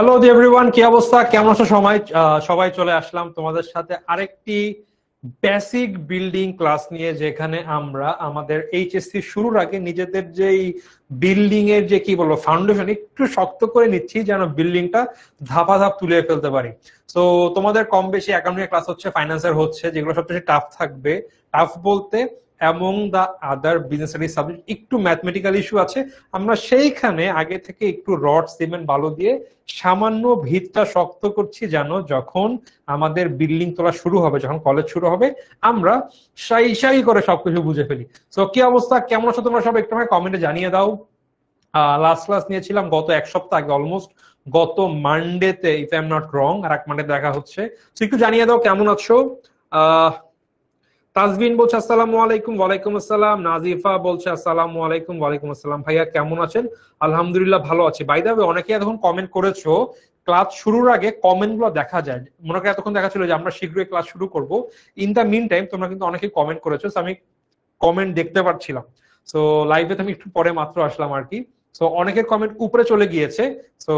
Hello everyone, কি অবস্থা, কেমন আছো সবাই? সবাই চলে আসলাম তোমাদের সাথে আরেকটি বেসিক বিল্ডিং ক্লাস নিয়ে, যেখানে আমরা আমাদের এইচএসসি শুরুর আগে নিজেদের যেই বিল্ডিং এর যে কি বলবো ফাউন্ডেশন একটু শক্ত করে নিচ্ছি, যেন বিল্ডিংটা ধাপা ধাপ তুলে ফেলতে পারি। তো তোমাদের কম বেশি অ্যাকাউন্টিং ক্লাস হচ্ছে, ফাইন্যান্সের হচ্ছে, যেগুলো সবচেয়ে টাফ থাকবে। টাফ বলতে অ্যামং দা আদার বিজনেস স্টাডিজ সাবজেক্ট একটু ম্যাথমেটিক্যাল ইস্যু আছে। আমরা সেইখানে আগে থেকে একটু রড সিমেন্ট বালু দিয়ে সামান্য ভিতটা শক্ত করছি, যেন যখন আমাদের বিল্ডিং তোলা শুরু হবে, যখন কলেজ শুরু হবে, আমরা সাই সাই করে সবকিছু বুঝে ফেলি। তো কি অবস্থা, কেমন আছো তোমরা সব, একটু আমাকে কমেন্টে জানিয়ে দাও। লাস্ট ক্লাস নিয়েছিলাম গত এক সপ্তাহ আগে, অলমোস্ট গত মানডেতে, if I am not wrong, আর এক মানডে দেখা হচ্ছে। তো একটু জানিয়ে দাও কেমন আছো। আহ তাজবিন বলছে আসসালামু আলাইকুম। ওয়ালাইকুম আসসালাম। নাজিফা বলছে আসসালামু আলাইকুম। ওয়ালাইকুম আসসালাম। ভাইয়া কেমন আছেন? আলহামদুলিল্লাহ ভালো আছি। বাই দ্য ওয়ে, অনেকে এখন কমেন্ট করেছো, ক্লাস শুরুর আগে কমেন্ট গুলো দেখা যায়। মনে করি এতক্ষণ দেখা ছিল যে আমরা শীঘ্রই ক্লাস শুরু করব। ইন দা মিন টাইম তোমরা কিন্তু অনেকে কমেন্ট করেছো, আমি কমেন্ট দেখতে পাচ্ছিলাম। সো লাইভে আমি একটু পরে মাত্র আসলাম আর কি। সো অনেকের কমেন্ট উপরে চলে গিয়েছে, সো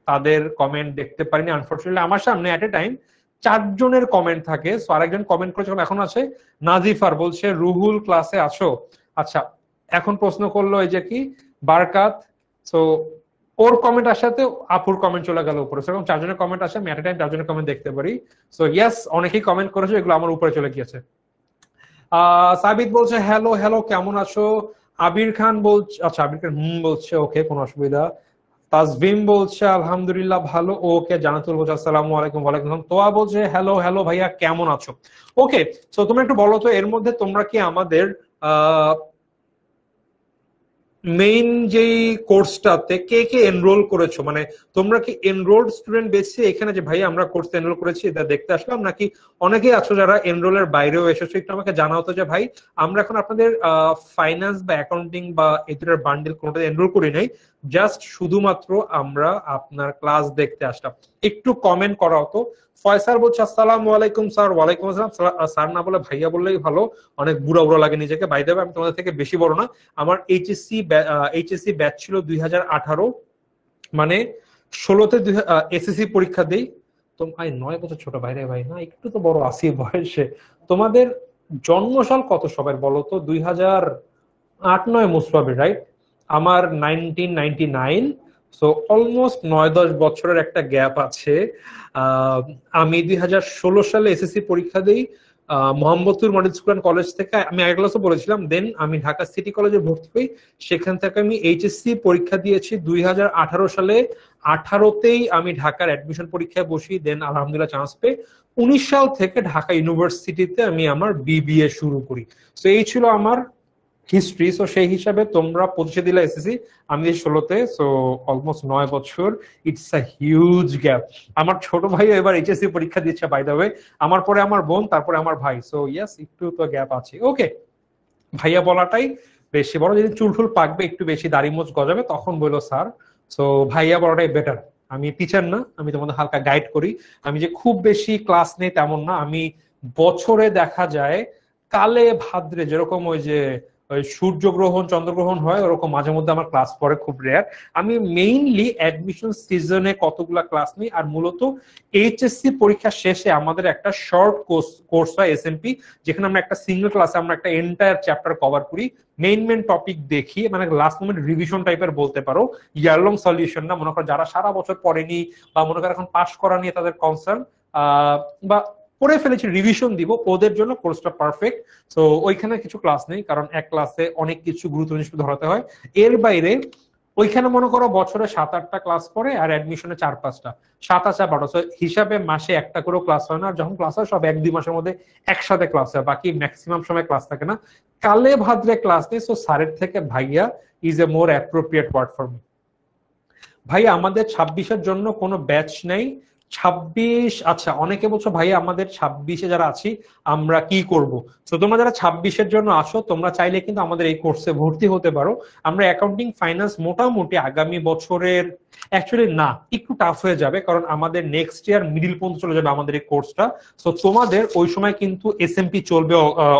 তাদের কমেন্ট দেখতে পারিনি আনফরচুনেটলি। আমার সামনে এট এ টাইম 4 জনের কমেন্ট থাকে। সো আরেকজন কমেন্ট করেছে, এখন আছে নাজিফার, বলছে রুহুল ক্লাসে আছো। আচ্ছা, এখন প্রশ্ন করলো এই যে কি বারকাত। সো ওর কমেন্ট আসাতে আপুর কমেন্ট চলে গেল উপরে। সেরকম 4 জনের কমেন্ট আসে, আমি এট এ টাইম 4 জনের কমেন্ট দেখতে পারি। সো ইয়েস, অনেকেই কমেন্ট করেছে, এগুলো আমার উপরে চলে গিয়েছে। সাবিত বলছে হ্যালো হ্যালো, কেমন আছো? আবির খান বলছে, আচ্ছা আবির খান বলছে ওকে, কোনো অসুবিধা। তাজভিম বলছে আলহামদুলিল্লাহ ভালো। ওকে, জানাতুল বলছে আসসালামু আলাইকুম। ওয়ালাইকুম আসসালাম। তোয়া বলছে হ্যালো হ্যালো ভাইয়া, কেমন আছো? ওকে, সো তোমরা একটু বলো তো, এর মধ্যে তোমরা কি আমাদের মেইন যেই কোর্সটাতে কে কে এনরোল করেছো, মানে তোমরা কি এনরোলড স্টুডেন্ট বেসে এখানে যে ভাই আমরা কোর্স এনরোল করেছি এটা দেখতে আসলাম, নাকি অনেকেই আছো যারা এনরোলের বাইরেও এসেছো? একটু আমাকে জানাও তো যে ভাই, আমরা এখন আপনাদের ফাইন্যান্স বা অ্যাকাউন্টিং বা এদের বান্ডেল কোনোটা এনরোল করি নাই, জাস্ট শুধুমাত্র আমরা আপনার ক্লাস দেখতে আসলাম। একটু কমেন্ট করা হতো। ফয়সাল বলছে আসসালামু আলাইকুম স্যার। ওয়ালাইকুম আসসালাম। স্যার না বলে ভাইয়া বললেই ভালো, অনেক বুড়া বুড়া লাগে নিজেকে। বাই দ্য ওয়ে, আমি তোমাদের থেকে বেশি বড় না। আমার এইচএসসি ব্যাচ ছিল 2018, মানে 16তে এসএসসি পরীক্ষা দেই। তো ভাই 9 বছর ছোট ভাই রে ভাই, না একটু তো বড় আছি বয়সে। তোমাদের জন্মসাল কত সবার বলো তো? 2008-9 মোস্ট প্রবাবলি, রাইট? আমার 1999। সো অলমোস্ট 9-10 বছরের একটা গ্যাপ আছে। আমি 2016 সালে এসএসসি পরীক্ষা দিই Mohammadpur model school and college থেকে। আমি আগে ক্লাসে বলেছিলাম। দেন আমি ঢাকা সিটি কলেজে ভর্তি হই, সেখান থেকে আমি এইচএসসি পরীক্ষা দিয়েছি 2018 সালে। 18তেই আমি ঢাকার অ্যাডমিশন পরীক্ষায় বসি, দেন আলহামদুলিল্লাহ চান্স পেয়ে 19 সাল থেকে ঢাকা ইউনিভার্সিটিতে আমি আমার বিবিএ শুরু করি। তো এই ছিল আমার হিস্ট্রি। সো সেই হিসাবে তোমরা 25-এ দিলে এসএসসি, আমি 16তে। সো অলমোস্ট 9 বছর। It's a huge gap. আমার ছোট ভাই এবার এইচএসসি পরীক্ষা দিচ্ছে বাই দ্য ওয়ে, আমার পরে আমার বোন, তারপরে আমার ভাই। সো ইয়েস, একটু তো গ্যাপ আছে। ওকে, ভাইয়া বলাটাই বেশি বড়। যদি চুল টুল পাকবে, একটু বেশি দাড়ি মোচ গজাবে, তখন বললো স্যার। সো ভাইয়া বলাটাই বেটার। আমি টিচার না, আমি তোমাদের হালকা গাইড করি। আমি যে খুব বেশি ক্লাস নেই তেমন না। আমি বছরে দেখা যায় কালে ভাদ্রে যেরকম ওই সূর্যগ্রহণ চন্দ্রগ্রহণ হয়, ওরকম মাঝে মধ্যে আমার ক্লাস পড়ে, খুব রেয়ার। আমি মেইনলি অ্যাডমিশন সিজনে কতগুলা ক্লাস নিই, আর মূলত এইচএসসি পরীক্ষা শেষে আমাদের একটা শর্ট কোর্স হয় এসএমপি, যেখানে আমরা একটা সিঙ্গেল ক্লাসে আমরা একটা এন্টায়ার চ্যাপ্টার কভার করি। মেইন টপিক দেখি, মানে লাস্ট মোমেন্ট রিভিশন টাইপের বলতে পারো, ইয়ার লং সলিউশন না। মনে করো যারা সারা বছর পড়েনি, বা মনে করো এখন পাস করা নিয়ে তাদের কনসার্ন, বা পড়ে ফেলেছি রিভিশন দিব, ওদের জন্য কোর্সটা পারফেক্ট। তো ওইখানে কিছু ক্লাস নেই, কারণ এক ক্লাসে অনেক কিছু গুরুত্ব জিনিস ধরাতে হয়। এর বাইরে ওইখানে মনে করো বছরে 7-8টা ক্লাস পড়ে, আর অ্যাডমিশনে 4-5টা, 7-8-12। হিসাবে মাসে একটা করে ক্লাস হয় না, আর যখন ক্লাস হয় সব 1-2 মাসের মধ্যে একসাথে ক্লাস হয়, বাকি ম্যাক্সিমাম সময় ক্লাস থাকে না। কালে ভাদ্রে ক্লাস নেই। সো স্যারের থেকে ভাইয়া is a more appropriate word for me. ভাইয়া আমাদের 26-এর জন্য কোনো ব্যাচ নেই। 26, আচ্ছা অনেকে বলছো ভাইয়া আমাদের 26-এ যারা আছি আমরা কি করব? তো তোমরা যারা 26-এর জন্য আসো, তোমরা চাইলে কিন্তু আমাদের এই কোর্সে ভর্তি হতে পারো। আমরা অ্যাকাউন্টিং ফাইন্যান্স মোটামুটি আগামী বছরের অ্যাকচুয়ালি না, একটু টাফ হয়ে যাবে, কারণ আমাদের নেক্সট ইয়ার মিডিল পর্যন্ত চলে যাবে আমাদের এই কোর্সটা। সো তোমাদের ওই সময় কিন্তু এসএমপি চলবে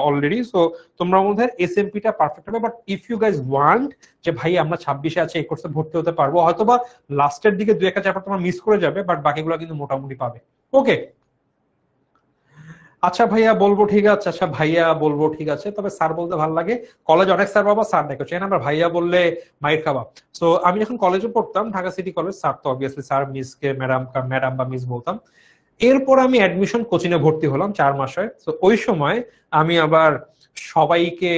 অলরেডি। সো তোমরা মধ্যে এসএমপিটা পারফেক্ট হবে। But if you guys want যে ভাই আমরা 26-এ আছে, এই কোর্সে ভর্তি হতে পারবো, হয়তোবা লাস্টের দিকে 2-1 চ্যাপ্টার তোমরা মিস করে যাবে, বাট বাকিগুলো কিন্তু মোটামুটি পাবে। ওকে, আচ্ছা ভাইয়া বলবো ঠিক আছে, আচ্ছা ভাইয়া বলবো ঠিক আছে, তবে স্যার বলতে ভালো লাগে। কলেজ অনেক স্যার বাবা, স্যার দেখো চেন, আমরা ভাইয়া বললে মাইর খাবা। তো আমি যখন কলেজে পড়তাম, ঢাকা সিটি কলেজ, স্যার তো অবভিয়াসলি স্যার, মিসকে ম্যাডাম, ম্যাডাম বা মিস বলতাম। এরপর আমি অ্যাডমিশন কোচিং এ ভর্তি হলাম 4 মাসে। তো ওই সময় আমি আবার সবাইকে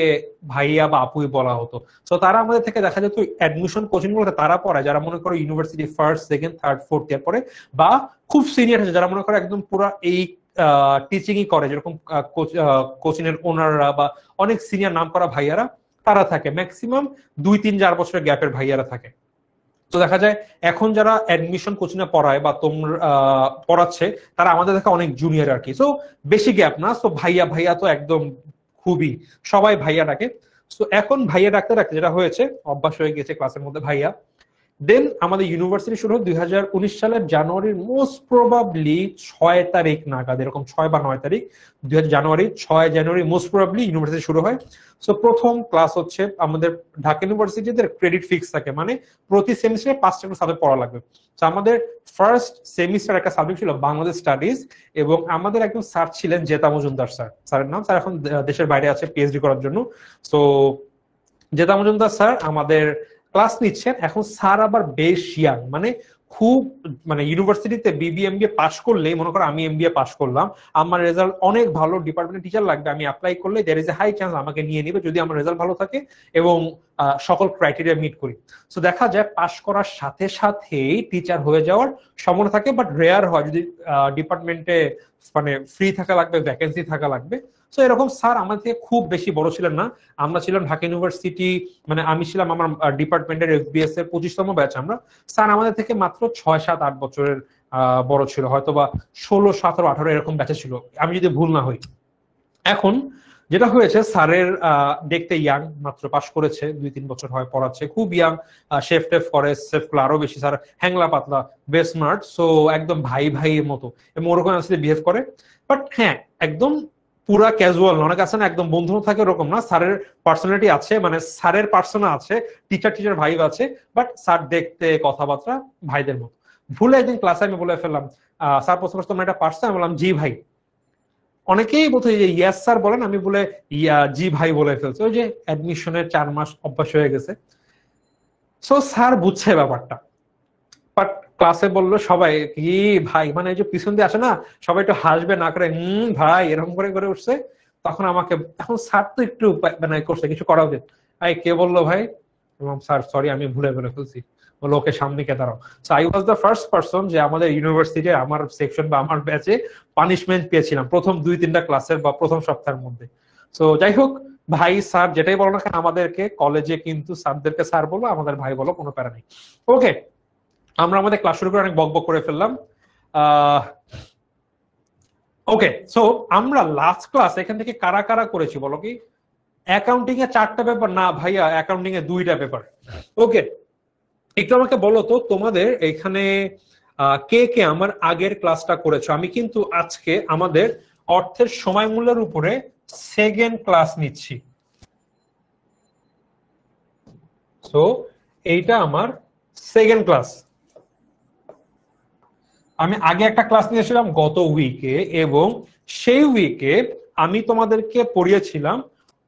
ভাইয়া বা আপুই বলা হতো। তো তারা আমাদের থেকে দেখা যেত অ্যাডমিশন কোচিং গুলোতে তারা পড়ায় যারা মনে করো university first, second, third, fourth year পরে, বা খুব সিনিয়র আছে যারা মনে করো একদম পুরো এই টিচিংই করে, যেরকম কোচিং এর ওনাররা বা অনেক সিনিয়র নাম করা ভাইয়ারা তারা থাকে। ম্যাক্সিমাম 2-3-4 বছরের গ্যাপের ভাইয়ারা থাকে। তো দেখা যায় এখন যারা অ্যাডমিশন কোচিং এ পড়ায় বা তোমরা পড়াচ্ছে, তারা আমাদের থেকে অনেক জুনিয়র আর কি। সো বেশি গ্যাপ না। সো ভাইয়া ভাইয়া তো একদম খুবই সবাই ভাইয়া ডাকে। সো এখন ভাইয়া ডাকতে ডাকতে যেটা হয়েছে, অভ্যাস হয়ে গেছে ক্লাসের মধ্যে ভাইয়া। দেন আমাদের ইউনিভার্সিটি শুরু হয় 2019 সালের জানুয়ারির মোস্ট প্রবাবলি 6 তারিখ নাগাদ, এরকম 6 বা 9 তারিখ, 6 জানুয়ারি মোস্ট প্রবাবলি ইউনিভার্সিটি শুরু হয়। সো প্রথম ক্লাস হচ্ছে আমাদের ঢাকা ইউনিভার্সিটিতে ক্রেডিট ফিক্স থাকে, মানে প্রতি সেমিস্টারে 5টা করে সাবজেক্ট পড়া লাগবে। তো আমাদের ফার্স্ট সেমিস্টার একটা সাবজেক্ট ছিল বাংলাদেশ স্টাডিজ, এবং আমাদের একজন স্যার ছিলেন জেতা মজুমদার স্যার। স্যারের নাম, স্যার এখন দেশের বাইরে আছে পিএইচডি করার জন্য। তো জেতা মজুমদার স্যার আমাদের ক্লাস নিচ্ছেন। এখন স্যার আবার বেশ ইয়াং, মানে খুব, মানে ইউনিভার্সিটিতে বিবিএমবিএ পাস করলেই, মনে করো আমি এমবিএ পাস করলাম, আমার রেজাল্ট অনেক ভালো, ডিপার্টমেন্টের টিচার লাগবে, আমি অ্যাপ্লাই করলে there is a high chance আমাকে নিয়ে নিবে যদি আমার রেজাল্ট ভালো থাকে এবং সকল ক্রাইটেরিয়া মিট করি। তো দেখা যায় পাস করার সাথে সাথেই টিচার হয়ে যাওয়ার সম্ভাবনা থাকে, বাট রেয়ার হয় যদি ডিপার্টমেন্টে মানে ফ্রি থাকা লাগবে, ভ্যাকেন্সি থাকা লাগবে। তো এরকম স্যার আমাদের থেকে খুব বেশি বড় ছিলেন না। আমরা ছিলাম ঢাকা ইউনিভার্সিটি, মানে আমি ছিলাম আমার ডিপার্টমেন্টের এফবিএস এর 25তম ব্যাচ আমরা। স্যার আমাদের থেকে মাত্র 6-7-8 বছরের বড় ছিল, হয়তো বা 16, 17, 18 এরকম ব্যাচে ছিল, আমি যদি ভুল না হই। এখন যেটা হয়েছে, স্যারের দেখতে ইয়াং, মাত্র পাস করেছে, 2-3 বছর হয় পড়াচ্ছে, খুব ইয়াং, শেফ টেফ করে, শেফ গুলো আরো বেশি, স্যার হ্যাংলা পাতলা, বেস্ট স্মার্ট, সো একদম ভাই ভাইয়ের মতো এবং ওরকম আসলে বিহেভ করে। বাট হ্যাঁ, একদম পুরা ক্যাজুয়াল, অনেক আছে না একদম বন্ধু থাকে, ওরকম না। স্যারের পার্সোনালিটি আছে, মানে স্যারের পার্সোনা আছে, টিচার ভাইব আছে, বাট স্যার দেখতে কথাবার্তা ভাইদের মতো। ভুলে একদিন ক্লাসে আমি বলে ফেললাম, স্যার প্রশ্ন করছে তোমরা এটা পারছো? আমি বললাম জি ভাই। অনেকেই বলছে যে ইয়াস স্যার বলেন, আমি বলে জি ভাই বলে ফেলছে। ওই যে অ্যাডমিশনের 4 মাস অভ্যাস হয়ে গেছে। সো স্যার বুঝছে ব্যাপারটা, বাট ক্লাসে বললো সবাই কি ভাই, মানে যে পিছন দিয়ে আসে না, সবাই একটু হাসবে না করে ভাই এরকম করে করে উঠছে। তখন আমাকে, এখন স্যার তো একটু মানে করছে, কিছু করা উচিত। ভাই কে বললো ভাই? এবং স্যার সরি আমি ভুলে বলে ফেলছি, লোকের সামনে কে দাঁড়াও। So I was the first person যে আমাদের ইউনিভার্সিটির আমার সেকশন বা আমার ব্যাচে পানিশমেন্ট পেয়েছিলাম প্রথম 2-3টা ক্লাসের বা প্রথম সপ্তাহের মধ্যে। সো যাই হোক, ভাই স্যার যেটাই বলো না কেন, আমাদেরকে কলেজে কিন্তু স্যারদেরকে স্যার বলো, আমাদের ভাই বলো, কোনো প্যারা নেই। ওকে, আমরা আমাদের ক্লাস শুরু করে অনেক বকবক করে ফেললাম। ওকে, সো আমরা লাস্ট ক্লাস এখান থেকে কারা কারা করেছি বলো কি? অ্যাকাউন্টিং এ 4টা পেপার না ভাইয়া, অ্যাকাউন্টিং এ 2টা পেপার। ওকে, একটু আমাকে বলো তো তোমাদের এখানে কে কে আমার আগের ক্লাসটা করেছো? আমি কিন্তু আজকে আমাদের অর্থের সময় মূল্যের উপরে সেকেন্ড ক্লাস নিচ্ছি। সো এইটা আমার সেকেন্ড ক্লাস। আমি আগে একটা ক্লাস নিয়েছিলাম গত উইকে, এবং সেই উইকে আমি তোমাদেরকে পড়িয়েছিলাম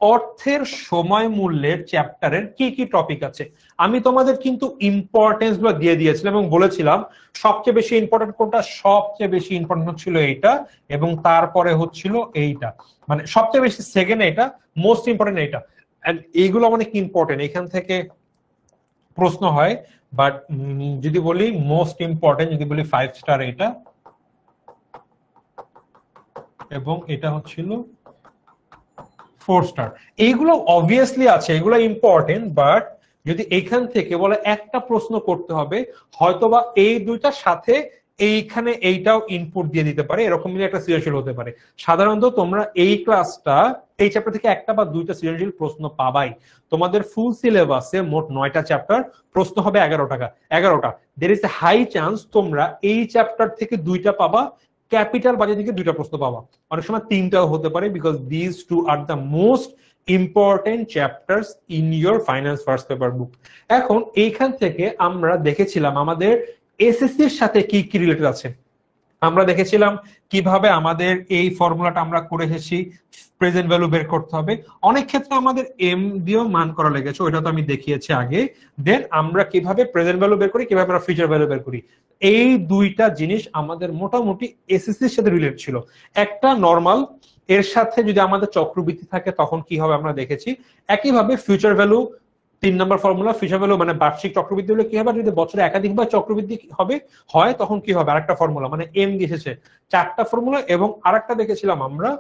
অর্থের সময় মূল্যের চ্যাপ্টারের কি কি টপিক আছে। আমি তোমাদের কিন্তু ইম্পর্টেন্স গুলো দিয়ে দিয়েছিলাম এবং বলেছিলাম সবচেয়ে বেশি ইম্পর্টেন্ট কোনটা, সবচেয়ে বেশি ইম্পর্টেন্ট হচ্ছিল এইটা, এবং তারপরে হচ্ছিল এইটা, মানে সবচেয়ে বেশি সেকেন্ড এইটা, মোস্ট ইম্পর্টেন্ট এইটা। এইগুলো অনেক ইম্পর্টেন্ট, এখান থেকে প্রশ্ন হয়। বাট যদি বলি মোস্ট ইম্পর্টেন্ট, যদি বলি 5 স্টার এটা, এবং এটা হচ্ছিল 4 স্টার। এইগুলো অবভিয়াসলি আছে, এগুলো ইম্পর্টেন্ট, বাট যদি এখান থেকে বলে একটা প্রশ্ন করতে হবে, হয়তোবা এই দুইটার সাথে এইখানে এইটাও ইনপুট দিয়ে দিতে পারে, এরকম মিলে একটা সৃজনশীল হতে পারে। সাধারণত তোমরা এই ক্লাসটা এই চ্যাপ্টার থেকে একটা বা দুইটা সৃজনশীল প্রশ্ন পাবাই। তোমাদের ফুল সিলেবাসে মোট 9টা চ্যাপ্টার, প্রশ্ন হবে 11টা। There is a high chance তোমরা এই চ্যাপ্টার থেকে দুইটা পাবা, ক্যাপিটাল বাজেট থেকে দুইটা প্রশ্ন পাবা, অনেক সময় তিনটাও হতে পারে, because this two are the most important chapters in your finance first paper book. এখন এইখান থেকে আমরা দেখেছিলাম আমাদের এসএসসি এর সাথে কি কি রিলেটেড আছে। আমরা দেখেছিলাম কিভাবে আমাদের এই ফর্মুলাটা আমরা করে এসেছি, প্রেজেন্ট ভ্যালু বের করতে হবে। অনেক ক্ষেত্রে আমাদের এম দিয়েও মান করা লেগেছে, ওইটা তো আমি দেখিয়েছি আগে। দেন আমরা কিভাবে প্রেজেন্ট ভ্যালু বের করি, কিভাবে আমরা ফিউচার ভ্যালু বের করি, এই দুইটা জিনিস আমাদের মোটামুটি এসএসসি এর সাথে রিলেট ছিল। একটা নর্মাল, এর সাথে যদি আমাদের চক্রবৃদ্ধি থাকে তখন কি হবে আমরা দেখেছি। একইভাবে ফিউচার ভ্যালু 3 নম্বর ফর্মুলা, ফিউচার ভ্যালু মানে বার্ষিক চক্রবৃদ্ধি হলে কি হবে, যদি বছরে একাধিকবার চক্রবৃদ্ধি হয় তখন কি হবে, আরেকটা ফর্মুলা মানে এম এসেছে, 4টা ফর্মুলা। এবং আরেকটা দেখেছিলাম আমরা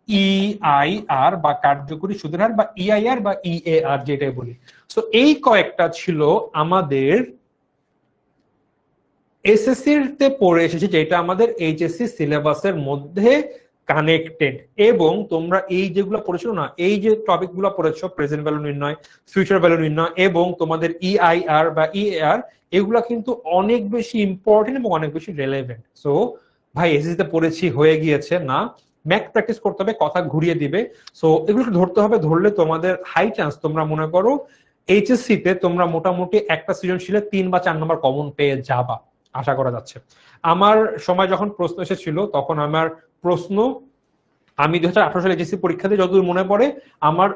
ইআইআর বা কার্যকরী সুদের হার বা ইআইআর বা ইএআর যেটাই বলি। সো এই কয়েকটা ছিল আমাদের এসএসসি তে পড়ে এসেছি, যেটা আমাদের এইচএসসি সিলেবাসের মধ্যে কানেক্টেড। এবং তোমরা এই যেগুলো পড়েছো না, এই যে টপিক গুলো পড়েছো, প্রেজেন্ট ভ্যালু নির্ণয়, ফিউচার ভ্যালু নির্ণয় এবং তোমাদের ইআইআর বা ইএআর, এগুলা কিন্তু অনেক বেশি ইম্পর্টেন্ট এবং অনেক বেশি রেলেভেন্ট। সো ভাই এসএসসি তে পড়েছি হয়ে গিয়েছে না, ম্যাথ প্র্যাকটিস করতে হবে, কথা ঘুরিয়ে দিবে। সো এগুলোকে ধরতে হবে, ধরলে তোমাদের হাই চান্স তোমরা মনে করো এইচএসসি তে তোমরা মোটামুটি একটা সৃজনশীলে 3 বা 4 নম্বর কমন পেয়ে যাবা, আশা করা যাচ্ছে। আমার সময় যখন প্রশ্ন এসেছিল তখন আমার প্রশ্ন, আমি 2018 সালে এইচএসসি পরীক্ষাতে যতদূর মনে পড়ে আমার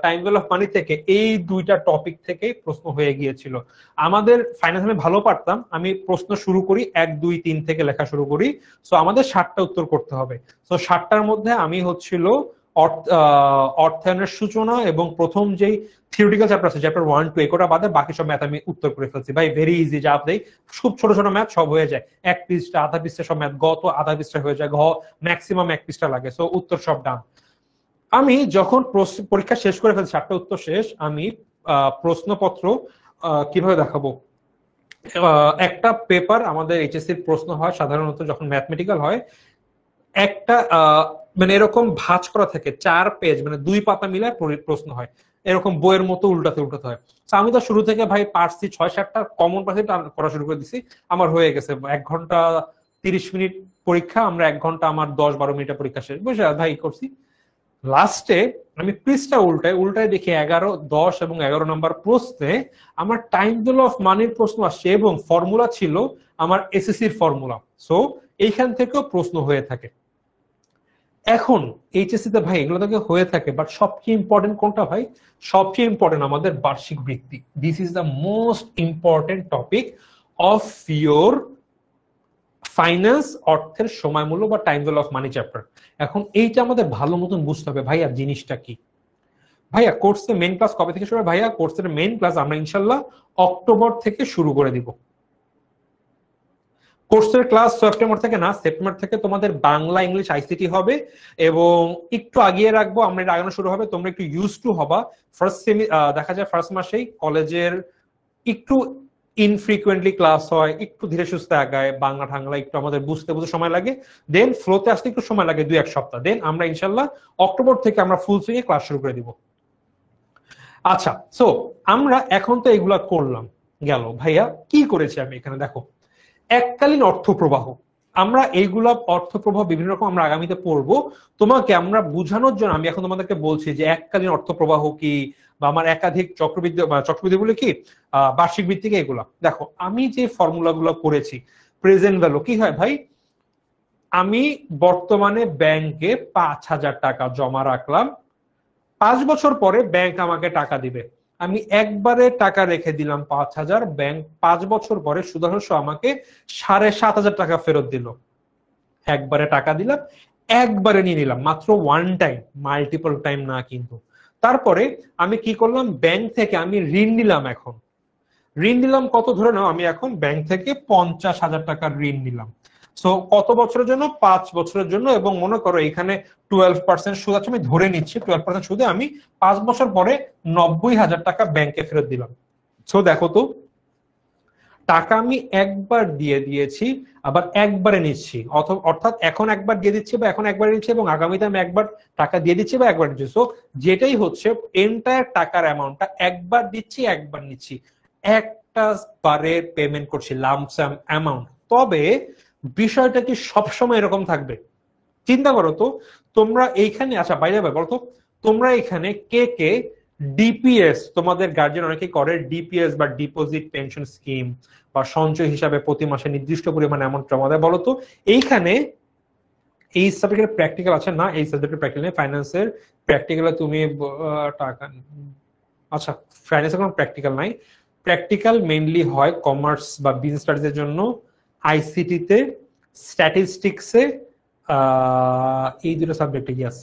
টাইম ভ্যালু অফ মানি থেকে এই দুইটা টপিক থেকে প্রশ্ন হয়ে গিয়েছিল। আমাদের ফাইন্যান্স আমি ভালো পারতাম, আমি প্রশ্ন শুরু করি 1 2 3 থেকে লেখা শুরু করি। সো আমাদের 60টা উত্তর করতে হবে। সো 60টার মধ্যে আমি হচ্ছিল অর্থায়নের সূচনা এবং প্রথম যেই থিওরিটিক্যাল চ্যাপ্টার আছে, চ্যাপ্টার 1 2, একটা বাদে বাকি সব ম্যাথ আমি উত্তর করে ফেলছি। ভাই ভেরি ইজি, যা দেই খুব ছোট ছোট ম্যাথ সব হয়ে যায়, 1 পৃষ্ঠা আধা পৃষ্ঠা সব ম্যাথ, গত আধা পৃষ্ঠা হয়ে যায়, ম্যাক্সিমাম 1 পৃষ্ঠা লাগে। সো উত্তর সব ডান। আমি যখন পরীক্ষা শেষ করে ফেলছি, 7টা উত্তর শেষ, আমি প্রশ্নপত্র কিভাবে দেখাবো, একটা পেপার আমাদের এইচএসসির প্রশ্ন হয় সাধারণত যখন ম্যাথমেটিক্যাল হয়, একটা মানে এরকম ভাঁজ করা থাকে 4 পেজ, মানে 2 পাতা মিলে প্রশ্ন হয়, এরকম বইয়ের মতো উল্টাতে উল্টাতে হয়। আমি তো শুরু থেকে ভাই পারছি, 6-7টা কমন পাচ্ছি, করা শুরু করে দিছি, আমার হয়ে গেছে 1 ঘন্টা 30 মিনিট পরীক্ষা, আমরা 1 ঘন্টা আমার 10-12 মিনিটের পরীক্ষা শেষ, বুঝে ভাই করছি। লাস্টে আমি পৃষ্ঠা উল্টায় দেখি 11, 10 এবং 11 নম্বর প্রশ্নে আমার টাইম ভ্যালু অফ মানির প্রশ্ন আসছে এবং ফর্মুলা ছিল আমার এসএসসির ফর্মুলা। সো এইখান থেকেও প্রশ্ন হয়ে থাকে। এখন এইচএসসি তে ভাই এগুলো থেকে হয়ে থাকে, বাট সবচেয়ে ইম্পর্টেন্ট কোনটা ভাই, সবচেয়ে ইম্পর্টেন্ট আমাদের বার্ষিক বৃত্তি। This is the most important topic of your finance, অর্থের সময় মূল্য বা time value of money chapter. এখন এইটা আমাদের ভালো মতন বুঝতে হবে ভাইয়া জিনিসটা কি। ভাইয়া কোর্সের মেইন ক্লাস কবে থেকে শুরু হবে? ভাইয়া কোর্সের মেইন ক্লাস আমরা ইনশাল্লাহ অক্টোবর থেকে শুরু করে দিব। কোর্সের ক্লাস সেপ্টেম্বর থেকে না, সেপ্টেম্বর থেকে তোমাদের বাংলা ইংলিশ আইসিটি হবে এবং একটু আগিয়ে রাখবো, আমরা এটা আগানো শুরু হবে, তোমরা একটু ইউজ টু হবা। দেখা যায় ফার্স্ট মাসেই কলেজের একটু ইনফ্রিকুয়েন্টলি ক্লাস হয়, একটু ধীরে সুস্থে আগায়, বাংলা ঠাংলা একটু আমাদের বুঝতে সময় লাগে, দেন ফ্লোতে আসতে একটু সময় লাগে 2-1 সপ্তাহ, দেন আমরা ইনশাল্লাহ অক্টোবর থেকে আমরা ফুল সুইংয়ে ক্লাস শুরু করে দিব। আচ্ছা, সো আমরা এখন তো এগুলা করলাম, গেল ভাইয়া কি করেছি আমি এখানে, দেখো এককালীন অর্থ প্রবাহ, আমরা এইগুলা অর্থ প্রবাহ বিভিন্ন রকম আমরা আগামীতে পড়বো। তোমাকে আমরা বোঝানোর জন্য আমি এখন তোমাদেরকে বলছি যে এককালীন অর্থ প্রবাহ কি, বা আমার একাধিক চক্রবৃদ্ধি বলে কি, বার্ষিক ভিত্তিক, এগুলা দেখো আমি যে ফর্মুলা গুলো করেছি। প্রেজেন্ট ভ্যালু কি হয় ভাই, আমি বর্তমানে ব্যাংকে 5,000 টাকা জমা রাখলাম, 5 বছর পরে ব্যাংক আমাকে টাকা দিবে, আমি একবারে টাকা রেখে দিলাম 5,000, ব্যাংক 5 বছর পরে সুদহার আমাকে 7,500 টাকা ফেরত দিল। একবারে টাকা দিলাম, একবারে নিয়ে নিলাম, মাত্র 1 টাইম, মাল্টিপল টাইম না কিন্তু। তারপরে আমি কি করলাম, ব্যাংক থেকে আমি ঋণ নিলাম। এখন ঋণ নিলাম কত, ধরে নাও আমি এখন ব্যাংক থেকে 50,000 টাকার ঋণ নিলাম। সো কত বছরের জন্য, 5 বছরের জন্য, এবং মনে করো এখানে 12% সুদ আছে, আমি ধরে নিচ্ছি 12% সুদে আমি 5 বছর পরে 90,000 টাকা ব্যাংকে ফেরত দিলাম। সো দেখো তো টাকা আমি একবার দিয়ে দিয়েছি, আবার একবারে নিচ্ছি, অর্থাৎ এখন একবার দিয়ে দিচ্ছি বা এখন একবার নিচ্ছি, এবং আগামীতে আমি একবার টাকা দিয়ে দিচ্ছি বা একবার দিচ্ছি। সো যেটাই হচ্ছে এন্টায়ার টাকার অ্যামাউন্টটা একবার দিচ্ছি একবার নিচ্ছি, একটা বারে পেমেন্ট করছি লামসাম অ্যামাউন্ট। তবে বিষয়টা কি সবসময় এরকম থাকবে? চিন্তা করো তো, তোমরা এইখানে, আচ্ছা বাইরে বলো তো, তোমরা এখানে কে কে ডিপিএস, তোমাদের গার্জিয়ান অনেকে করে ডিপিএস বা ডিপোজিট পেনশন স্কিম বা সঞ্চয় হিসাবে প্রতি মাসে নির্দিষ্ট পরিমাণে অ্যামাউন্ট জমা দেয়? বলো তো এইখানে এই সাবজেক্টের প্র্যাকটিক্যাল আছে না? এই সাবজেক্টের প্র্যাকটিক্যাল নেই। ফাইন্যান্সের প্র্যাকটিক্যালে তুমি টাকা, আচ্ছা ফাইন্যান্সের কোনো প্র্যাকটিক্যাল নাই। প্র্যাকটিক্যাল মেইনলি হয় কমার্স বা বিজনেস স্টাডিজ এর জন্য, আইসিটিতে, স্ট্যাটিস্টিক্সে, এই দুটো সাবজেক্টে। ইয়াস,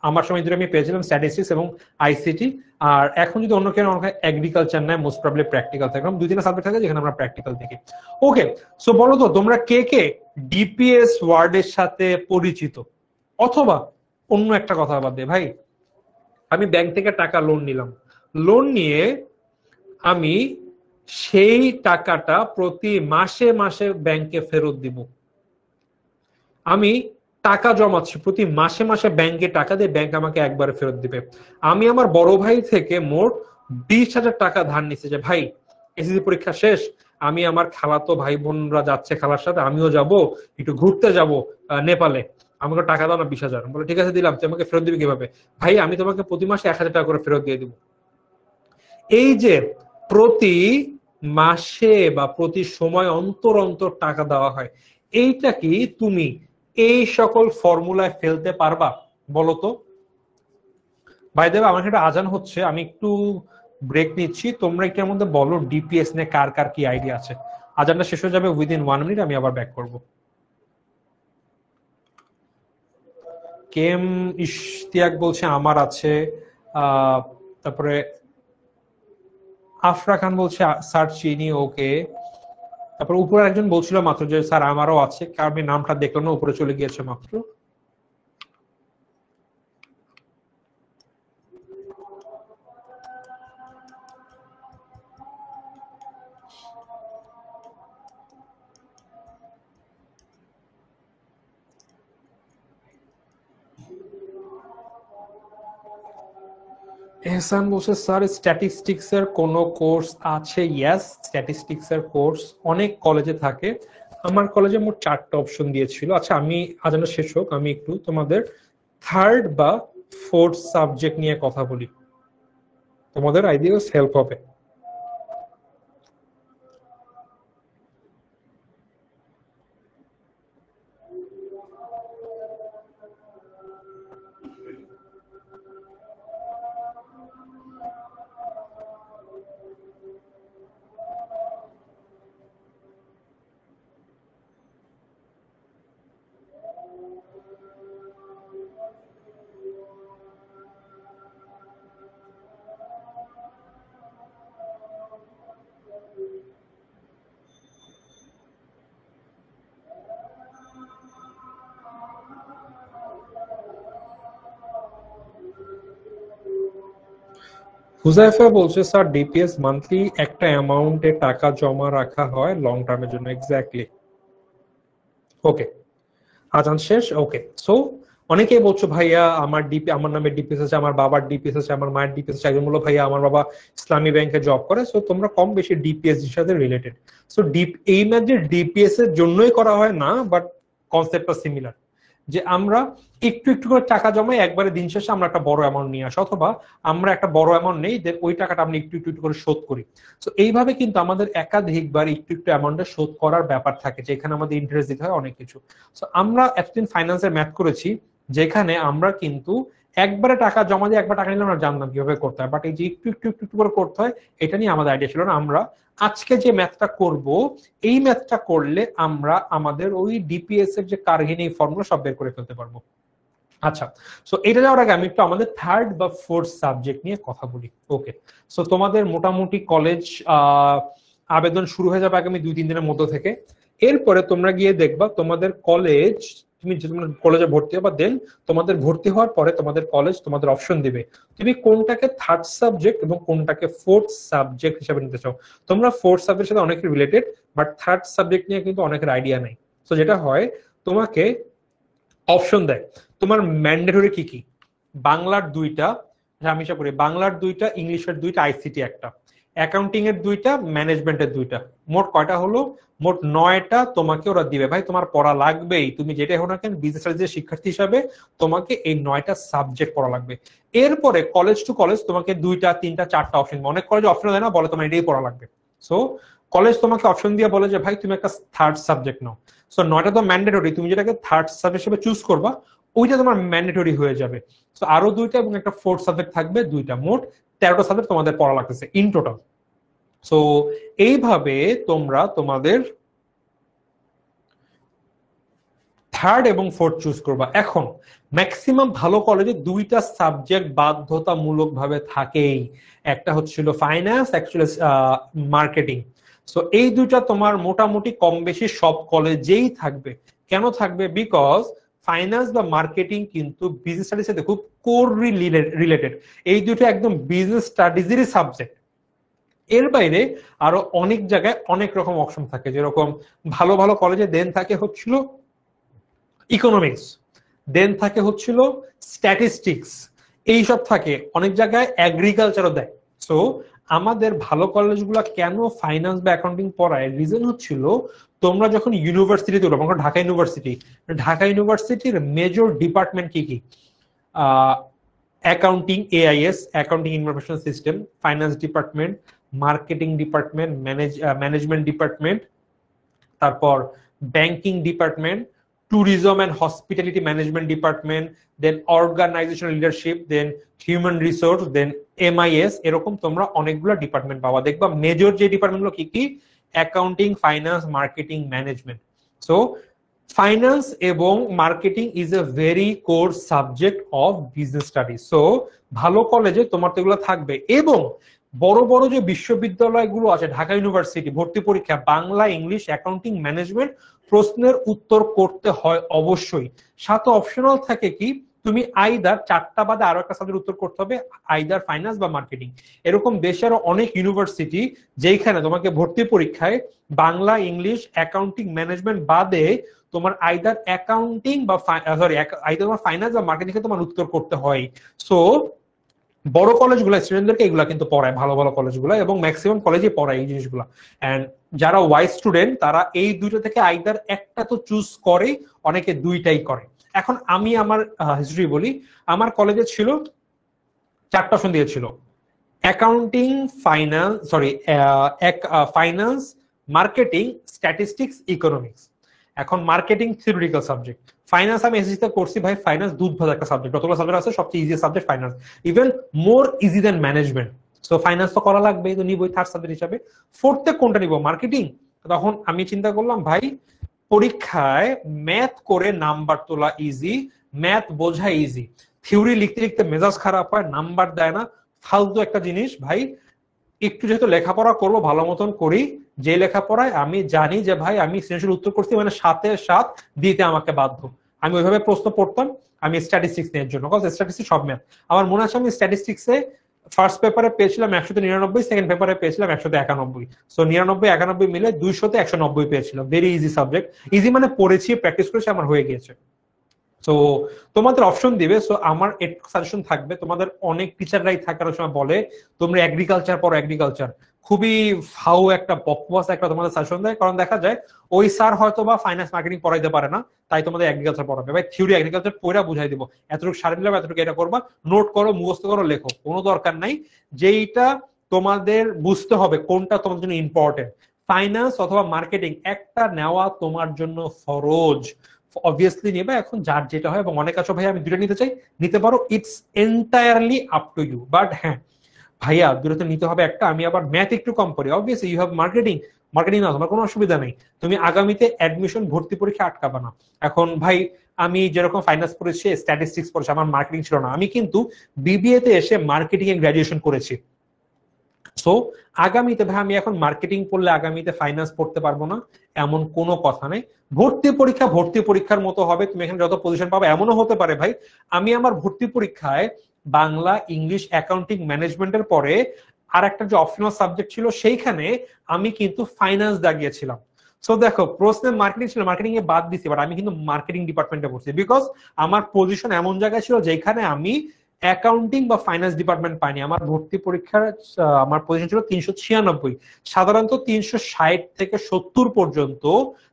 আমার সময় দুটো আমি পেয়েছিলাম, স্ট্যাটিস্টিক্স এবং আইসিটি। আর এখন যদি অন্য কেউ এগ্রিকালচার নেয়, মোস্ট প্রবলি প্র্যাকটিক্যাল থাকে। দুই তিনটা সাবজেক্ট থাকে যেখানে আমরা প্র্যাকটিক্যাল দেখি। ওকে, সো বলো তো তোমরা কে কে ডিপিএস ওয়ার্ডের সাথে পরিচিত? অথবা অন্য একটা কথা বাদ দে ভাই, আমি ব্যাংক থেকে টাকা লোন নিলাম, লোন নিয়ে আমি সেই টাকাটা প্রতি মাসে মাসে ব্যাংকে ফেরত দিব। আমি টাকা জমাচ্ছি, প্রতি মাসে মাসে ব্যাংকে টাকা দিয়ে ব্যাংক আমাকে একবারে ফেরত দিবে। আমি আমার বড় ভাই থেকে মোট 20,000 টাকা ধার নিচ্ছি যে ভাই এসএসসি পরীক্ষা শেষ, আমি আমার খালাতো ভাই বোনরা যাচ্ছে খালার সাথে, আমিও যাব, একটু ঘুরতে যাব নেপালে, আমাকে টাকা দাও না 20,000। বলে ঠিক আছে দিলাম, তুই আমাকে ফেরত দিবি কিভাবে? ভাই আমি তোমাকে প্রতি মাসে 1,000 টাকা করে ফেরত দিয়ে দিব। এই যে প্রতি মাসে বা প্রতি সময় অন্তর অন্তর টাকা দেওয়া হয়, এইটা কি তুমি এই সকল ফর্মুলায় ফেলতে পারবা? বলতো ভাই দেব, আমার একটা আজান হচ্ছে, আমি একটু ব্রেক নিচ্ছি। তোমরা একটু মধ্যে বলো ডিপিএস নিয়ে কার কার কি আইডিয়া আছে। আজানটা শেষ হয়ে যাবে উইদিন 1 মিনিট, আমি আবার ব্যাক করব। কেম ইশতিয়াক বলছে আমার আছে, তারপরে আফরা খান বলছে স্যার চিনি, ওকে। তারপর উপরে একজন বলছিল মাত্র যে স্যার আমারও আছে, কারণ নামটা দেখলাম না, উপরে চলে গিয়েছে মাত্র। এহসান বলছে স্যার স্ট্যাটিস্টিক্স এর কোন কোর্স আছে? ইয়েস, স্ট্যাটিস্টিক্স এর কোর্স অনেক কলেজে থাকে। আমার কলেজে মোট 4টা অপশন দিয়েছিল। আচ্ছা আমি আজানো শেষ হোক, আমি একটু তোমাদের থার্ড বা ফোর্থ সাবজেক্ট নিয়ে কথা বলি, তোমাদের আইডিয়া হেল্প হবে। হুজাইফা বলছে স্যার ডিপিএস মান্থলি একটা অ্যামাউন্টে টাকা জমা রাখা হয় লং টার্মের জন্য। এক্স্যাক্টলি, ওকে আজান শেষ। ওকে, সো অনেকেই বলছো ভাইয়া আমার আমার নামে ডিপিএস আছে, আমার বাবার ডিপিএস আছে, আমার মায়ের ডিপিএস আছে। একজন বললো ভাইয়া আমার বাবা ইসলামী ব্যাংকে জব করে। সো তোমরা কম বেশি ডিপিএস এর সাথে রিলেটেড। সো এই ম্যাচ যে ডিপিএস এর জন্যই করা হয় না, বাট কনসেপ্টটা সিমিলার, যে আমরা একটু একটু করে টাকা জমাই, একবারে দিন শেষে আমরা একটা বড় অ্যামাউন্ট নিয়ে আসি, অথবা আমরা একটা বড় অ্যামাউন্ট নেই, দেন ওই টাকাটা আমরা একটু একটু একটু করে শোধ করি। তো এইভাবে কিন্তু আমাদের একাধিকবার একটু একটু অ্যামাউন্টে শোধ করার ব্যাপার থাকে, যেখানে আমাদের ইন্টারেস্ট দিতে হয় অনেক কিছু। তো আমরা এতদিন ফাইন্যান্সের ম্যাথ করেছি, যেখানে আমরা কিন্তু একবারে টাকা জমা দিয়ে একবার টাকা নিলে আমরা জানতাম কিভাবে করতে হয়, বাট এই যে একটু একটু একটু একটু করে করতে হয়, এটা নিয়ে আমাদের আইডিয়া ছিল না। আমরা আজকে যে ম্যাথটা করব, এই ম্যাথটা করলে আমরা আমাদের ওই ডিপিএস এর যে কার্হিনী ফর্মুলা সব বের করে ফেলতে পারবো। আচ্ছা, সো এটা যাওয়ার আগে আমি একটু আমাদের থার্ড বা ফোর্থ সাবজেক্ট নিয়ে কথা বলি। ওকে, সো তোমাদের মোটামুটি কলেজ আবেদন শুরু হয়ে যাবে আগামী 2-3 দিনের মধ্যে থেকে। এরপরে তোমরা গিয়ে দেখবা তোমাদের কলেজ তুমি যে তোমার কলেজে ভর্তি হবা, দেন তোমাদের ভর্তি হওয়ার পরে তোমাদের কলেজ তোমাদের অপশন দিবে তুমি কোনটাকে থার্ড সাবজেক্ট এবং কোনটাকে ফোর্থ সাবজেক্ট হিসেবে নিতে চাও। তোমরা ফোর্থ সাবজেক্টের সাথে অনেক রিলেটেড, বাট থার্ড সাবজেক্ট নিয়ে কিন্তু অনেকের আইডিয়া নাই। তো যেটা হয়, তোমাকে অপশন দেয় তোমার ম্যান্ডেটরি কি কি। বাংলার 2টা, আমি হিসাব করি বাংলার 2টা, ইংলিশের 2টা, আইসিটি একটা, অ্যাকাউন্টিং এর 2টা, ম্যানেজমেন্টের 2টা, মোট কয়টা হলো? মোট 9টা তোমাকে ওরা দিবে। ভাই তোমার পড়া লাগবেই, তুমি যেটা হোক না কেন বিজনেস স্টাডিজের শিক্ষার্থী হিসাবে তোমাকে এই 9টা সাবজেক্ট পড়া লাগবে। এরপরে কলেজ টু কলেজ তোমাকে 2টা, 3টা, 4টা অপশন, অনেক কলেজে অপশন দেয় না, বলে তোমার এটাই পড়া লাগবে। সো কলেজ তোমাকে অপশন দিয়ে বলে যে ভাই তুমি একটা থার্ড সাবজেক্ট নাও। সো 9টা তো ম্যান্ডেটরি, তুমি যেটাকে থার্ড সাবজেক্ট হিসেবে চুজ করবা ওইটা তোমার ম্যান্ডেটরি হয়ে যাবে। সো আরো 2টা এবং একটা ফোর্থ সাবজেক্ট থাকবে, 2টা, মোট 13টা সাবজেক্ট তোমাদের পড়া লাগতেছে ইন টোটাল। সো এইভাবে তোমরা তোমাদের থার্ড এবং ফোর্থ চুজ করবা। এখন ম্যাক্সিমাম ভালো কলেজে 2টা সাবজেক্ট বাধ্যতামূলক ভাবে থাকেই, একটা হচ্ছিল ফাইন্যান্স, অ্যাকচুয়ালি মার্কেটিং। সো এই 2টা তোমার মোটামুটি কম বেশি সব কলেজেই থাকবে। কেন থাকবে? বিকজ ফাইন্যান্স বা মার্কেটিং কিন্তু বিজনেস স্টাডিজ সাথে খুব কোর রিলেটেড। এই 2টা একদম বিজনেস স্টাডিজেরই সাবজেক্ট। এর বাইরে আরো অনেক জায়গায় অনেক রকম অপশন থাকে, যেরকম ভালো ভালো কলেজে দেন থাকে হচ্ছিল ইকোনমিক্স, দেন থাকে হচ্ছিল স্ট্যাটিস্টিক্স, এইসব থাকে। অনেক জায়গায় এগ্রিকালচারও দেয়। সো আমাদের ভালো কলেজগুলো কেন ফাইন্যান্স বা অ্যাকাউন্টিং পড়ায়, রিজন হচ্ছিল তোমরা যখন ইউনিভার্সিটিতে উঠো, ঢাকা ইউনিভার্সিটি, ঢাকা ইউনিভার্সিটির মেজর ডিপার্টমেন্ট কি কি? Accounting, AIS, accounting information system, finance department, marketing department, management department, তারপর banking department, tourism and hospitality management department, then organisational leadership, then human resource, then MIS. এরকম তোমরা অনেকগুলো ডিপার্টমেন্ট পাবা। দেখবা মেজর যে ডিপার্টমেন্টগুলো কি কি? Accounting, finance, marketing, management. So finance এবং marketing is a very core subject of business studies. So ভালো কলেজে তোমার তো এগুলো থাকবে। এবং বড় বড় যে বিশ্ববিদ্যালয়গুলো আছে, ঢাকা ইউনিভার্সিটি ভর্তি পরীক্ষা বাংলা, ইংলিশ, অ্যাকাউন্টিং, ম্যানেজমেন্ট প্রশ্নের উত্তর করতে হয় অবশ্যই। সাথে অপশনাল থাকে কি, তুমি আইদার 4টা বাদে আরো একটা সাবজেক্ট উত্তর করতে হবে, আইদার ফাইন্যান্স বা মার্কেটিং। এরকম দেশের অনেক ইউনিভার্সিটি যেখানে তোমাকে ভর্তি পরীক্ষায় বাংলা, ইংলিশ, অ্যাকাউন্টিং, ম্যানেজমেন্ট বাদে তোমার আইদার অ্যাকাউন্টিং বা আইদার তোমার ফাইন্যান্স বা মার্কেটিং তোমার উত্তর করতে হয়। সো বড় কলেজগুলো স্টুডেন্টদেরকে এগুলা কিন্তু পড়ায়, ভালো ভালো কলেজগুলো, এবং ম্যাক্সিমাম কলেজে পড়ায় এই জিনিসগুলো। এন্ড যারা ওয়াইজ স্টুডেন্ট তারা এই 2টা থেকে আইদার একটা তো চুজ করে, অনেকে 2টাই করে। এখন আমি আমার হিস্ট্রি বলি। আমার কলেজে ছিল 4টা অপশন দিয়েছিল, accounting, finance, marketing, statistics, economics. এখন মার্কেটিং থিওরিটিক্যাল সাবজেক্ট, ফাইন্যান্স আমি এসএসসি তে করছি ভাই, ফাইন্যান্স দুধ ভাজা একটা সাবজেক্ট, যতগুলো সাবজেক্ট আছে সবচেয়ে easy subject finance, even more easy than management. So finance তো করা লাগবে, তো নিবই থার্ড সাবজেক্ট হিসাবে। ফোর্থে কোনটা নিব? মার্কেটিং। তখন আমি চিন্তা করলাম ভাই পরীক্ষায় ম্যাথ করে নাম্বার তোলা ইজি, ম্যাথ বোঝা ইজি, থিওরি লিখতে লিখতে মেজাজ খারাপ হয়, নাম্বার দেয় না, ফালতু একটা জিনিস ভাই। একটু যেহেতু লেখাপড়া করব ভালো মতন করি, যে লেখাপড়ায় আমি জানি যে ভাই আমি সৃজনশীল উত্তর করছি, মানে 7-এর 7 দিতে আমাকে বাধ্য, আমি ওইভাবে প্রশ্ন পড়তাম। আমি স্ট্যাটিস্টিক্স নেওয়ার জন্য, স্ট্যাটিস্টিক্স সব ম্যাথ আমার মনে আছে। আমি স্ট্যাটিস্টিক্সে ফার্স্ট পেপারে পেয়েছিলাম 100-99, সেকেন্ড পেপারে পেয়েছিলাম 100-91। সো 99-91 মিলে 200-190 পেয়েছিলাম। ভেরি ইজি সাবজেক্ট, ইজি মানে পড়েছি, প্র্যাকটিস করেছি, আমার হয়ে গিয়েছে। তো তোমাদের অপশন দিবে। সো আমার একটু সাজেশন থাকবে, তোমাদের অনেক টিচাররাই থাকার সময় বলে তোমরা এগ্রিকালচার পড়ো, এগ্রিকালচার খুবই ফাউ একটা বকবাস একটা তোমাদের সাজেশন দেয়। কারণ দেখা যায় ওই স্যার হয়তো বা ফাইন্যান্স মার্কেটিং পড়াইতে পারে না, তাই তোমাদের এগ্রিকালচার পড়াবে। ভাই থিওরি এগ্রিকালচার পড়া বুঝাই দিব, এতটুকু সারে দিলাম, এতটুকু এটা করবা, নোট করো, মুখস্থ করো, লেখো, কোনো দরকার নাই। যেইটা তোমাদের বুঝতে হবে কোনটা তোমাদের জন্য ইম্পর্টেন্ট, ফাইন্যান্স অথবা মার্কেটিং, একটা নেওয়া তোমার জন্য ফরজ। অবভিয়াসলি নেবে, এখন যার যেটা হয়। এবং অনেক আছে ভাই আমি 2টা নিতে চাই, নিতে পারো, it's entirely up to you. But হ্যাঁ ভাইয়া 2টা নিতে হবে একটা, আমি আবার ম্যাথ একটু কম করি, obviously you have marketing, marketing না তোমার কোনো অসুবিধা নেই, তুমি আগামীতে অ্যাডমিশন ভর্তি পরীক্ষা আটকাবা না। এখন ভাই আমি যেরকম ফাইন্যান্স পড়েছি, স্ট্যাটিস্টিক্স পড়েছি, আমার মার্কেটিং ছিল না, আমি কিন্তু বিবিএ তে এসে মার্কেটিং এ গ্রাজুয়েশন করেছি। সো আগামীতে ভাই আমি এখন মার্কেটিং পড়লে আগামীতে ফাইন্যান্স পড়তে পারবো না এমন কোনো কথা নেই। ভর্তি পরীক্ষার মতো হবে, তুমি এখানে যত পজিশন পাবে। এমনও হতে পারে ভাই আমি আমার ভর্তি পরীক্ষায় বাংলা, ইংলিশ, অ্যাকাউন্টিং, ম্যানেজমেন্টের পরে আর একটা যে অপশনাল সাবজেক্ট ছিল সেইখানে আমি কিন্তু ফাইন্যান্স দাগিয়েছিলাম। সো দেখো প্রশ্নে মার্কেটিং ছিল, মার্কেটিং এ বাদ দিছি, বাট আমি কিন্তু মার্কেটিং ডিপার্টমেন্টে পড়ছি বিকজ আমার পজিশন এমন জায়গায় ছিল যেখানে আমি অ্যাকাউন্টিং বা ফাইন্যান্স ডিপার্টমেন্ট পাইনি। আমার ভর্তি পরীক্ষার আমার পজিশন ছিল 396। সাধারণত 360 থেকে 70 পর্যন্ত,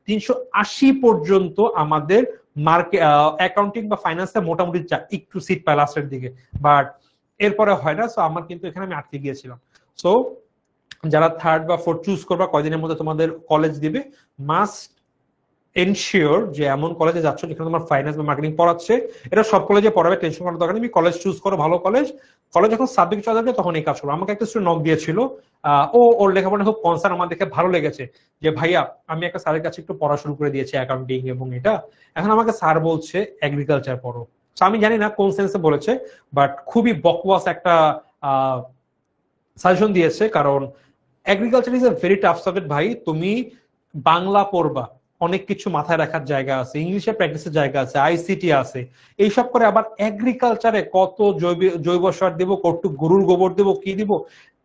380 পর্যন্ত আমাদের মার্কেট অ্যাকাউন্টিং বা ফাইন্যান্সে মোটামুটি একটু সিট পায় লাস্টের দিকে, বাট এরপরে হয় না। সো আমার কিন্তু এখানে আমি আটকে গিয়েছিলাম। সো যারা থার্ড বা ফোর্থ চুজ করবা, কয়দিনের মধ্যে তোমাদের কলেজ দিবে, মাস্ট এনশিওর যে এমন কলেজে যাচ্ছ যেখানে তোমার ফাইন্যান্স বা মার্কেটিং পড়াচ্ছে। এটা সব কলেজে পড়াবে, টেনশন করার দরকার নেই। তুমি কলেজ চুজ করো, ভালো কলেজ। কলেজ যখন সাবজেক্ট চলে যাবে তখন এই কাজ করো। আমাকে একটা স্টুডেন্ট নক দিয়েছিল, ওর লেখাপড়া খুব কনসার্ন, আমার দেখে ভালো লেগেছে যে ভাইয়া আমি একটা স্যারের কাছে একটু পড়া শুরু করে দিয়েছি অ্যাকাউন্টিং এবং এটা, এখন আমাকে স্যার বলছে এগ্রিকালচার পড়ো। আমি জানি না কোন সেন্সে বলেছে, বাট খুবই বকওয়াস একটা সাজেশন দিয়েছে। কারণ agriculture is a very tough subject ভাই। তুমি বাংলা পড়বা, অনেক কিছু মাথায় রাখার জায়গা আছে, ইংলিশে প্র্যাকটিসের জায়গা আছে, আইসিটি আছে, এইসব করে আবার এগ্রিকালচারে কত জৈব সার দেবো, কত গরুর গোবর দেবো, কি দিব,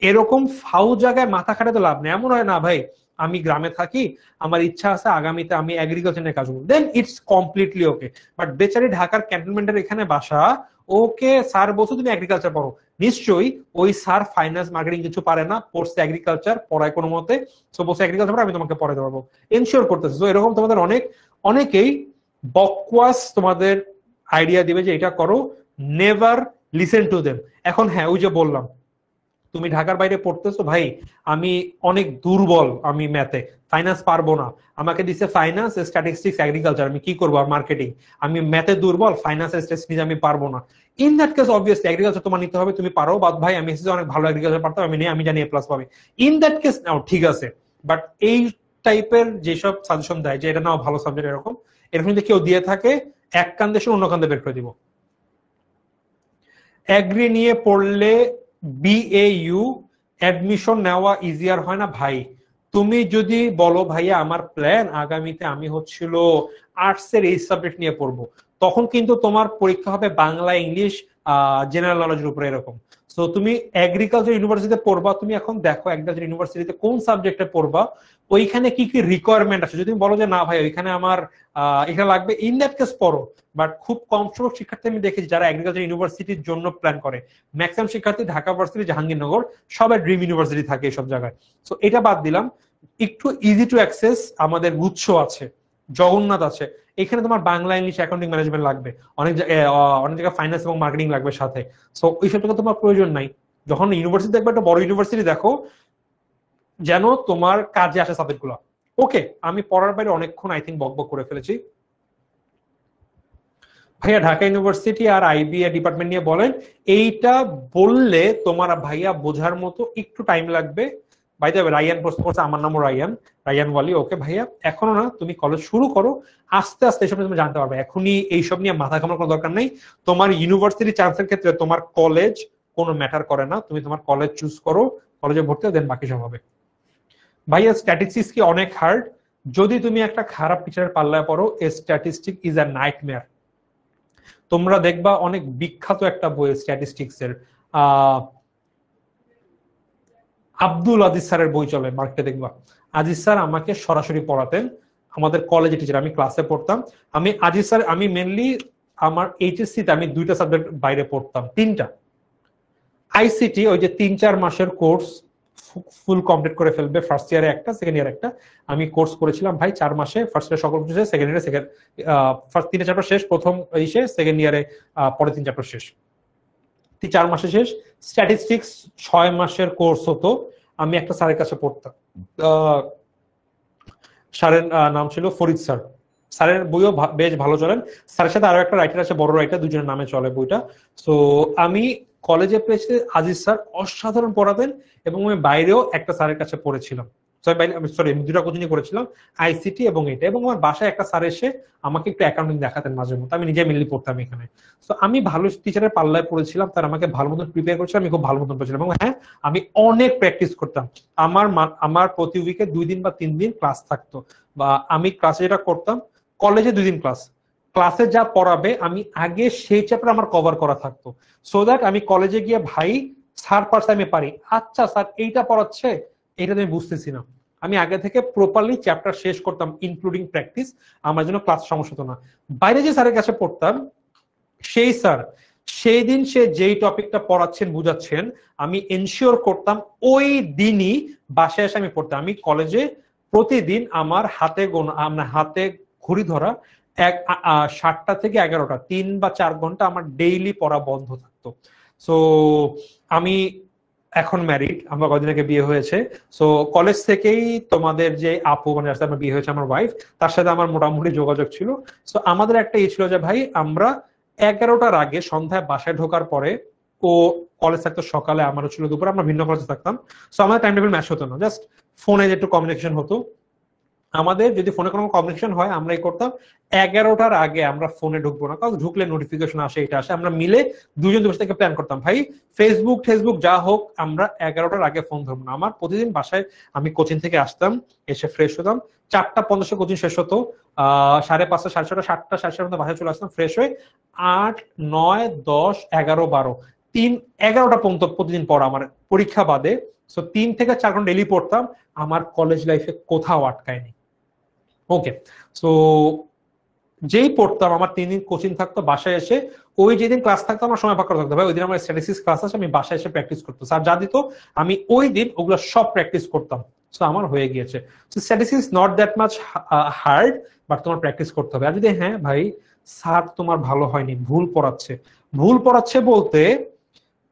এরকম ফাউ জায়গায় মাথা খাটাতে লাভ নেই। এমন হয় না ভাই আমি গ্রামে থাকি, আমার ইচ্ছা আছে আগামীতে আমি এগ্রিকালচার নিয়ে কাজ করবো, দেন ইটস কমপ্লিটলি ওকে। বাট বেচারি ঢাকার ক্যান্টনমেন্টের এখানে বাসা, ওকে স্যার বলছো তুমি এগ্রিকালচার পড়ো, নিশ্চয়ই ওই স্যার ফাইন্যান্স মার্কেটিং কিছু পারে না, পড়ছে এগ্রিকালচার, পড়ায় কোনো মতে, সো বলছে এগ্রিকালচার আমি তোমাকে পড়াতে পারবো, এনশিওর করতেছে। তো এরকম তোমাদের অনেকেই বকওয়াস তোমাদের আইডিয়া দিবে যে এটা করো, নেভার লিসেন টু দেম। এখন হ্যাঁ, ওই যে বললাম তুমি ঢাকার বাইরে পড়তেছো ভাই, আমি অনেক দুর্বল, আমি ম্যাথে, ফাইন্যান্স পারবো না, আমাকে দিচ্ছে ফাইন্যান্স, স্ট্যাটিস্টিক্স, এগ্রিকালচার, আমি কি করবো, আর মার্কেটিং, আমি ম্যাথে দুর্বল, ফাইন্যান্স স্ট্যাটিস্টিক্স আমি পারবো না। In that case obviously agriculture তোমার নিতে হবে, তুমি পারো, বাদ ভাই আমি এসেছি অনেক ভালো এগ্রিকালচার পারতাম, আমি নেই, আমি জানি A+ পাবে, ইন দ্যাট কেস নাও, ঠিক আছে। বাট এই টাইপের যেসব সাজেশন দেয় যে এটা নাও ভালো সাবজেক্ট, এরকম এরকম যদি কেউ দিয়ে থাকে, এক কান্দে শুনে অন্য কান্দে বের করে দিব। এগ্রি নিয়ে পড়লে BAU অ্যাডমিশন নেওয়া ইজিয়ার হয় না ভাই? তুমি যদি বলো ভাইয়া আমার প্ল্যান আগামীতে আমি হচ্ছিল আর্টসের এই সাবজেক্ট নিয়ে পড়বো, তখন কিন্তু তোমার পরীক্ষা হবে বাংলা, ইংলিশ, জেনারেল নলেজের উপরে, এরকম। তো তুমি এগ্রিকালচার ইউনিভার্সিটিতে পড়বা, তুমি এখন দেখো এগ্রিকালচার ইউনিভার্সিটিতে কোন সাবজেক্টে পড়বা, ওইখানে কি কি রিকোয়ারমেন্ট আছে। যদি তুমি বলো যে না ভাই ওইখানে আমার এখানে লাগবে, ইন দ্যাট কেস পড়ো। বাট খুব কম সংখ্যক শিক্ষার্থী আমি দেখেছি যারা এগ্রিকালচার ইউনিভার্সিটির জন্য প্ল্যান করে। ম্যাক্সিমাম শিক্ষার্থী ঢাকা ভার্সিটি, জাহাঙ্গীরনগর, সবাই ড্রিম ইউনিভার্সিটি থাকে এইসব জায়গায়। তো এটা বাদ দিলাম, একটু ইজি টু অ্যাক্সেস আমাদের গুচ্ছ আছে, জগন্নাথ আছে, এখানে তোমার বাংলা, ইংলিশ, অ্যাকাউন্টিং, ম্যানেজমেন্ট লাগবে, অনেক অনেক জায়গায় ফাইন্যান্স এবং মার্কেটিং লাগবে সাথে। সো ওইসব জায়গায় তোমার প্রয়োজন নাই। যখন ইউনিভার্সিটি দেখবে, একটা বড় ইউনিভার্সিটি দেখো যেন তোমার কাজে আসে সাবজেক্ট গুলো। ওকে, আমি পড়ার বাইরে অনেকক্ষণ আই থিঙ্ক বকবক করে ফেলেছি। ভাইয়া ঢাকা ইউনিভার্সিটি আর IBA ডিপার্টমেন্ট নিয়ে বলেন। এইটা বললে তোমার ভাইয়া বোঝার মতো একটু টাইম লাগবে। বাই দ্য ওয়ে, রায়ান প্রশ্ন করছে, আমার নামও রায়ান ওয়ালি। ওকে ভাইয়া, এখনো না, তুমি কলেজ শুরু করো, আস্তে আস্তে এসব তুমি জানতে পারবে। এখনই এইসব নিয়ে মাথা ঘামানোর কোনো দরকার নেই। তোমার ইউনিভার্সিটি চান্সের ক্ষেত্রে তোমার কলেজ কোনো ম্যাটার করে না, তুমি তোমার কলেজ চুজ করো, কলেজে ভর্তি দেন বাকি সব হবে। ভাইয়া স্ট্যাটিস্টিক্স কি অনেক হার্ড? যদি তুমি একটা খারাপ টিচারের পাল্লায় পড়ো, স্ট্যাটিস্টিক্স ইজ আ নাইটমেয়ার। তোমরা দেখবা অনেক বিখ্যাত একটা বই স্ট্যাটিস্টিক্স এর, আব্দুল আজিজ স্যারের বই চলে, মার্কেটে দেখবা। আজিজ স্যার আমাকে সরাসরি পড়াতেন, আমাদের কলেজে টিচার, আমি ক্লাসে পড়তাম। আমি আজিজ স্যার, আমি মেনলি আমার HSC তে আমি 2টা সাবজেক্ট বাইরে পড়তাম, 3টা। ICT ওই যে 3-4 মাসের কোর্স ফুল কমপ্লিট করে ফেলবে, ফার্স্ট ইয়ারে একটা, সেকেন্ড ইয়ারে একটা। আমি কোর্স করেছিলাম ভাই 4 মাসে, ফার্স্ট ইয়ারে সকল কিছু শেষ, সেকেন্ড ইয়ারে ফার্স্ট 3 চ্যাপ্টার শেষ, প্রথম শেষ, সেকেন্ড ইয়ারে পরের 3 চ্যাপ্টার শেষ, 4 মাসে শেষ। স্ট্যাটিস্টিক্স 6 মাসের কোর্স হতো। আমি একটা স্যারের কাছে পড়তাম, স্যারের নাম ছিল ফরিদ স্যার। স্যারের বইও বেশ ভালো চলেন। স্যারের সাথে আরো একটা রাইটার আছে, বড় রাইটার, দুজনের নামে চলে বইটা। সো আমি কলেজে পেয়েছি আজিজ স্যার, অসাধারণ পড়াতেন, এবং আমি বাইরেও একটা স্যারের কাছে পড়েছিলাম। সরি আমি দুটা কোচিং করেছিলাম, আইসিটি এবং এটা। এবং আমার বাসায় একটা স্যার এসে আমাকে একটু অ্যাকাউন্টিং দেখাতেন মাঝে মধ্যে, আমি নিজে মেনলি পড়তাম এখানে। তো আমি ভালো টিচারের পাল্লায় পড়েছিলাম, তার আমাকে ভালো মতন প্রিপেয়ার করেছিল, আমি খুব ভালো মতন পড়েছিলাম। এবং হ্যাঁ, আমি অনেক প্র্যাকটিস করতাম। আমার প্রতি উইকে 2 দিন বা 3 দিন ক্লাস থাকতো, বা আমি ক্লাসে যেটা করতাম, কলেজে 2 দিন ক্লাস, ক্লাসে যা পড়াবে আমি আগে সেই চ্যাপ্টার আমার কভার করা থাকতো, সো দ্যাট আমি কলেজে গিয়ে ভাই স্যার পারছে আমি পারি, আচ্ছা স্যার এইটা পড়াচ্ছে, এটা আমি বুঝতেছি না, আমি আগে থেকে প্রপারলি চ্যাপ্টার শেষ করতাম ইনক্লুডিং প্র্যাকটিস, আমার জন্য ক্লাস সমস্যা হতো না। বাইরে যে স্যারের কাছে পড়তাম, সেই স্যার সেই দিন সে যেই টপিকটা পড়াচ্ছেন বুঝাচ্ছেন, আমি এনশিওর করতাম ওই দিনই বাসায় এসে আমি পড়তাম। আমি কলেজে প্রতিদিন আমার হাতে ঘড়ি ধরা 7টা থেকে 11টা 3 বা 4 ঘন্টা আমার ডেইলি পড়া বন্ধ থাকতো। সো আমি এখন ম্যারিড, আমার কদিন আগে বিয়ে হয়েছে। সো কলেজ থেকেই তোমাদের যে আপু, মানে আমার বিয়ে হয়েছে আমার ওয়াইফ, তার সাথে আমার মোটামুটি যোগাযোগ ছিল। সো আমাদের একটা ছিল যে ভাই আমরা 11টার আগে সন্ধ্যায় বাসায় ঢোকার পরে, ও কলেজ থাকতো সকালে, আমারও ছিল দুপুরে, আমরা ভিন্ন কলেজে থাকতাম। সো আমাদের টাইম টেবিল ম্যাচ হতো না, জাস্ট ফোনে একটু কমিউনিকেশন হতো। আমাদের যদি ফোনে কোনো কমিউনিকেশন হয়, আমরা এই করতাম 11টার আগে আমরা ফোনে ঢুকবো না, কারণ ঢুকলে নোটিফিকেশন আসে, এটা আসে, আমরা মিলে দুজন বসে থেকে প্ল্যান করতাম ভাই ফেসবুক যা হোক আমরা 11টার আগে ফোন ধরবো না। আমার প্রতিদিন বাসায় আমি কোচিং থেকে আসতাম, এসে ফ্রেশ হতাম, 4টা 50 কোচিং শেষ হতো, 5:30 6:30 7টা 7:30 মধ্যে বাসায় চলে আসতাম ফ্রেশ হয়ে, 8 9 10 11 12 11টা পর্যন্ত প্রতিদিন পড়া আমার পরীক্ষা বাদে। সো 3 থেকে 4 ঘন্টা ডেইলি পড়তাম, আমার কলেজ লাইফে কোথাও আটকায়নি। ওকে, সো যেই পড়তাম আমার 3 দিন কোচিং থাকতো, বাসায় এসে ওই যেদিন ক্লাস থাকতো আমার সময় ফাঁকা থাকতো, ভাই ওই দিন আমার স্ট্যাটিস্টিক্স ক্লাস আছে, আমি বাসায় এসে প্র্যাকটিস করতো, স্যার যা দিত আমি ওই দিন ওগুলো সব প্র্যাকটিস করতাম। সো আমার হয়ে গিয়েছে। Statistics not that much hard, but তোমার প্র্যাকটিস করতে হবে। আর যদি হ্যাঁ ভাই স্যার তোমার ভালো হয়নি, ভুল পড়াচ্ছে বলতে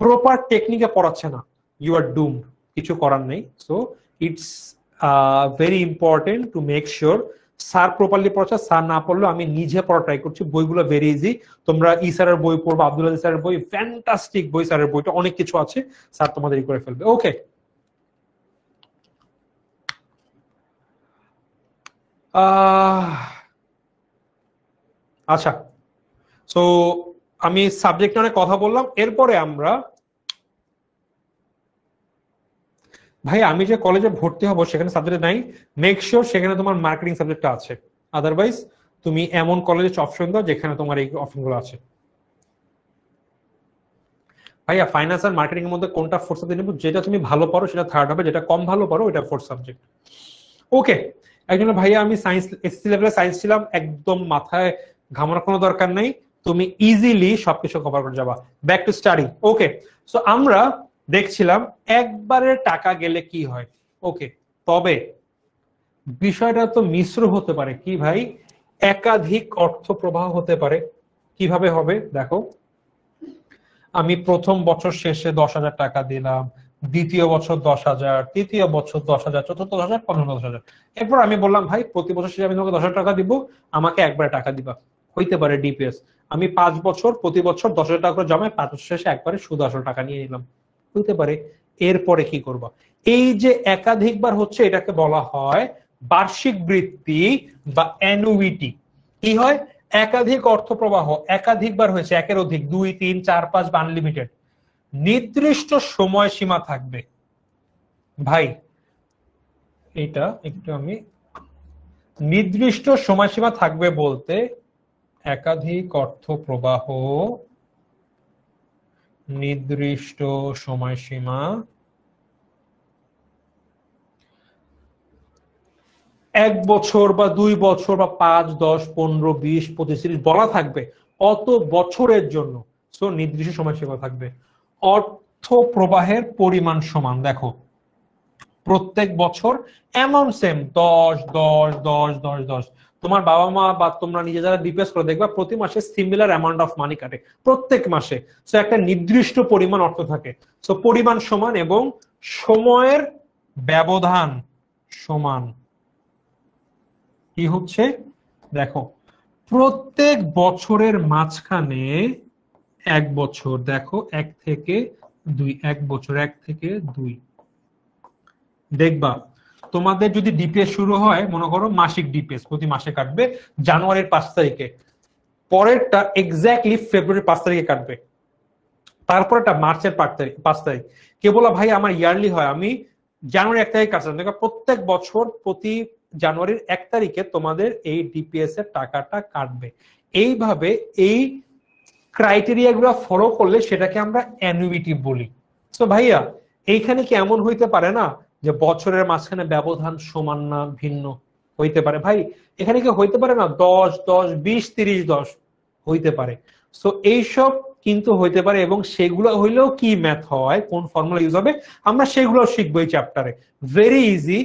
প্রপার টেকনিকে পড়াচ্ছে না, ইউ আর ডুমড, কিছু করার নেই। So it's very important to make sure sir properly পড়াচ্ছে, স্যার না পড়লেও আমি নিজে পড়া ট্রাই করছি। বইগুলো ভেরি ইজি, তোমরা স্যারের বই পড়বো, আব্দুল আজিজ স্যারের বই ফ্যান্টাস্টিক বই, স্যারের বইটা অনেক কিছু আছে, স্যার তোমাদের করে ফেলবে। ওকে, আচ্ছা, সো আমি সাবজেক্ট অনেক কথা বললাম, এরপরে আমরা ভাই আমি যে কলেজে ভর্তি হবো সেখানে সাবজেক্ট নাই, মেক শিওর সেখানে তোমার মার্কেটিং সাবজেক্টটা আছে, আদারওয়াইজ তুমি এমন কলেজে অপশন দাও যেখানে তোমার এই অপশনগুলো আছে। ভাইয়া ফাইন্যান্স আর মার্কেটিং এর মধ্যে কোনটা ফোর্থ সাবজেক্ট নেব? যেটা তুমি ভালো পারো সেটা থার্ড হবে, যেটা কম ভালো পারো ওটা ফোর্থ সাবজেক্ট। ওকে, একজন ভাইয়া আমি সায়েন্স এসএসসি লেভেলে সায়েন্স ছিলাম, একদম মাথায় ঘামানোর কোনো দরকার নেই, তুমি ইজিলি সবকিছু কভার করে যাবা, back to study. Okay, so আমরা দেখছিলাম একবারে টাকা গেলে কি হয়। ওকে, তবে বিষয়টা তো মিশ্র হতে পারে, কি ভাই, একাধিক অর্থ প্রবাহ হতে পারে। কিভাবে হবে দেখো, আমি প্রথম বছর শেষে 10,000 টাকা দিলাম, দ্বিতীয় বছর 10,000, তৃতীয় বছর 10,000, চতুর্থ 10,000, পঞ্চম 10,000। এরপর আমি বললাম ভাই প্রতি বছর শেষে আমি তোমাকে 10,000 টাকা দিব, আমাকে একবারে টাকা দিবা। হইতে পারে ডিপিএস, আমি 5 বছর প্রতি বছর 10,000 টাকা করে জমায় 5 বছর শেষে একবারে সুদ আসল টাকা নিয়ে নিলাম, হইতে পারে। এরপরে কি করবা? এই যে একাধিকবার হচ্ছে এটাকে বলা হয় বার্ষিক বৃত্তি বা অ্যানুইটি। কি হয়? একাধিক অর্থ প্রবাহ একাধিকবার হয়েছে, একের অধিক, 2 3 4 5 বা আনলিমিটেড, নির্দিষ্ট সময়সীমা থাকবে। ভাই এটা একটু আমি, নির্দিষ্ট সময়সীমা থাকবে বলতে একাধিক অর্থ প্রবাহ, নির্দিষ্ট সময়সীমা, 1 বছর বা 2 বছর বা 5 10 15 20 25 30 বলা থাকবে অত বছরের জন্য। সো নির্দিষ্ট সময়সীমা থাকবে। অর্থ প্রবাহের পরিমাণ সমান, দেখো প্রত্যেক বছর অ্যামাউন্ট সেম, 10 10 10 10 10। তোমার বাবা মা বা তোমরা নিজে যারা ডিপিএস করে দেখবা প্রতি মাসে সিমিলার অ্যামাউন্ট অফ মানি কাটে প্রত্যেক মাসে। সো একটা নির্দিষ্ট পরিমাণ অর্থ থাকে। সো পরিমাণ সমান এবং সময়ের ব্যবধান সমান। কি হচ্ছে দেখো, প্রত্যেক বছরের মাঝখানে 1 বছর, দেখো 1 থেকে 2, 1 বছর 1 থেকে 2, দেখবা তোমাদের যদি ডিপিএস শুরু হয়, মনে করো মাসিক ডিপিএস প্রতি মাসে কাটবে জানুয়ারির 5 তারিখে, পরেরটা এক্স্যাক্টলি ফেব্রুয়ারির 5 তারিখে কাটবে, তারপরটা মার্চের 5 তারিখ। কে বলা ভাই আমার ইয়ারলি হয়, আমি জানুয়ারি 1 তারিখ কাটছিলাম। দেখো প্রত্যেক বছর প্রতি জানুয়ারির 1 তারিখে তোমাদের এই ডিপিএস এর টাকাটা কাটবে। এইভাবে এই ক্রাইটেরিয়া গুলো ফলো করলে সেটাকে আমরা অ্যানুইটি বলি। তো ভাইয়া এইখানে কি এমন হইতে পারে না যে বছরের মাঝখানে ব্যবধান সমান না ভিন্ন হইতে পারে? ভাই এখানে কি হইতে পারে না 10-10, 20-30-10 হইতে পারে। সো এইসব কিন্তু হইতে পারে, এবং সেগুলো হইলেও কি ম্যাথ হয়, কোন ফর্মুলা ইউজ হবে, আমরা সেগুলো শিখবো এই চ্যাপ্টারে। ভেরি ইজি,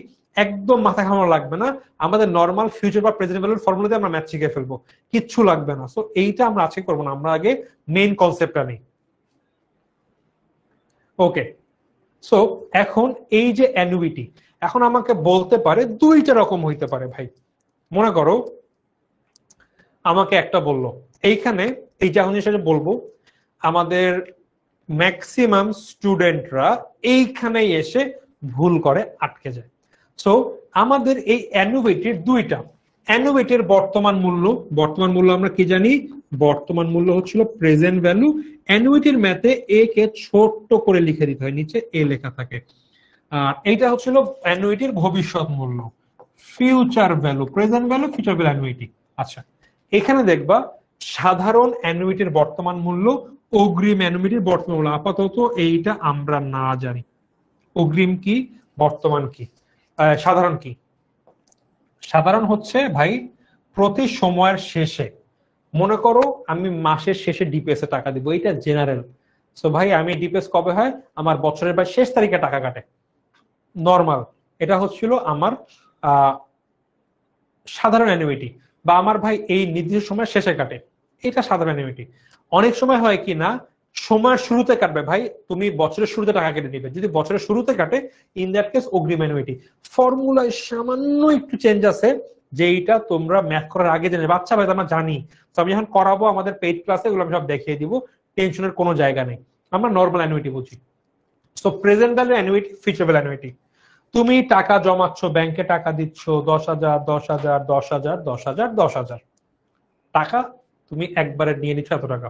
একদম মাথা ঘামানো লাগবে না, আমাদের নর্মাল ফিউচার বা প্রেজেন্ট ভ্যালুর ফর্মুলাতে আমরা ম্যাথ শিখে ফেলবো, কিচ্ছু লাগবে না। সো এইটা আমরা আজকে করবো না, আমরা আগে মেইন কনসেপ্টটা নিই। ওকে, সো এখন এই যে অ্যানুইটি, এখন আমাকে বলতে পারে দুইটা রকম হইতে পারে ভাই। মনে করো আমাকে একটা বললো, এইখানে এই যে এখন যেটা বলবো, আমাদের ম্যাক্সিমাম স্টুডেন্টরা এইখানেই এসে ভুল করে আটকে যায়। সো আমাদের এই অ্যানুইটির দুইটা, অ্যানুইটির বর্তমান মূল্য আমরা কি জানি, বর্তমান মূল্য হচ্ছিল প্রেজেন্ট ভ্যালু। অ্যানুইটির ম্যাথে এ কে ছোট্ট করে লিখে দিতে হয়, নিচে এ লেখা থাকে। আর এইটা হচ্ছিল অ্যানুইটির ভবিষ্যৎ মূল্য, future value, present value, future value, annuity. আচ্ছা, এখানে দেখবা সাধারণ অ্যানুইটির বর্তমান মূল্য, অগ্রিম অ্যানুইটির বর্তমান মূল্য। আপাতত এইটা আমরা না জানি, অগ্রিম কি বর্তমান কি। সাধারণ কি? সাধারণ হচ্ছে ভাই প্রতি সময়ের শেষে, মনে করো আমি মাসের শেষে ডিপিএস এ টাকা দিব, এটা জেনারেল। সো ভাই আমি ডিপিএস কবে হয়, আমার বছরের ভাই শেষ তারিখে টাকা কাটে, নর্মাল। এটা হচ্ছিল আমার সাধারণ অ্যানুইটি, বা আমার ভাই এই নির্দিষ্ট সময় শেষে কাটে, এটা সাধারণ অ্যানুইটি। অনেক সময় হয় কি না, সময়ের শুরুতে কাটবে ভাই, তুমি বছরের শুরুতে টাকা কেটে নিবে, যদি বছরের শুরুতে কাটে ইন দ্যাট কেস অগ্রিম অ্যানুইটি। ফর্মুলায় সামান্য একটু চেঞ্জ আছে, যেটা তোমরা ম্যাথ করার আগে জেনে, বাচ্চা ভাই আমরা জানি, তো আমি যখন করাবো আমাদের পেইড ক্লাসে এগুলো আমি সব দেখিয়ে দিব, টেনশনের কোনো জায়গা নেই, আমরা নর্মাল অ্যানুইটি বলছি। So present value annuity, future value annuity. তুমি টাকা জমাচ্ছ, ব্যাংকে টাকা দিচ্ছ 10,000, 10,000, 10,000, 10,000, 10,000 টাকা, তুমি একবারে নিয়ে নিচ্ছ এত টাকা।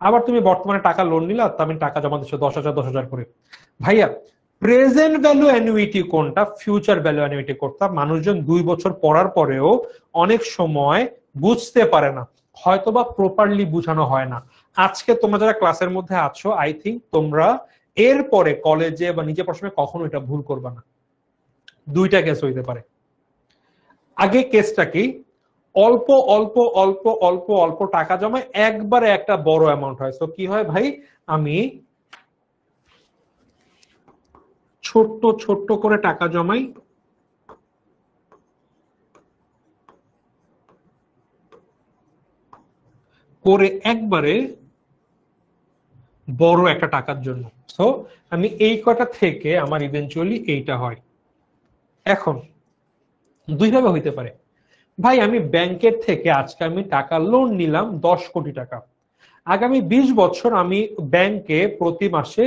আবার তুমি বর্তমানে টাকা লোন নিলা, তুমি টাকা জমা দিচ্ছ 10,000, 10,000 করে। ভাইয়া প্রেজেন্ট ভ্যালু অ্যানুইটি কোনটা, ফিউচার ভ্যালু অ্যানুইটি কোনটা, মানুষজন 2 বছর পড়ার পরেও অনেক সময় বুঝতে পারে না, হয়তোবা প্রপারলি বুঝানো হয় না। আজকে তোমরা যারা ক্লাসের মধ্যে আছো, আই থিঙ্ক তোমরা এরপরে কলেজে বা নিজে পড়াশোনায় কখনো এটা ভুল করবা না। দুইটা কেস হইতে পারে। আগে কেসটা কি, অল্প অল্প অল্প অল্প অল্প টাকা জমায় একবারে একটা বড় অ্যামাউন্ট হয়। তো কি হয় ভাই, আমি ছোট্ট ছোট্ট করে টাকা জমাই, করে একবারে বড় একটা টাকার জন্য। সো আমি এই কটা থেকে আমার ইভেনচুয়ালি এইটা হয়। এখন দুইভাবে হইতে পারে, ভাই আমি ব্যাংকের থেকে আজকে আমি টাকা লোন নিলাম 10 কোটি টাকা, আগামী 20 বছর আমি ব্যাংকে প্রতি মাসে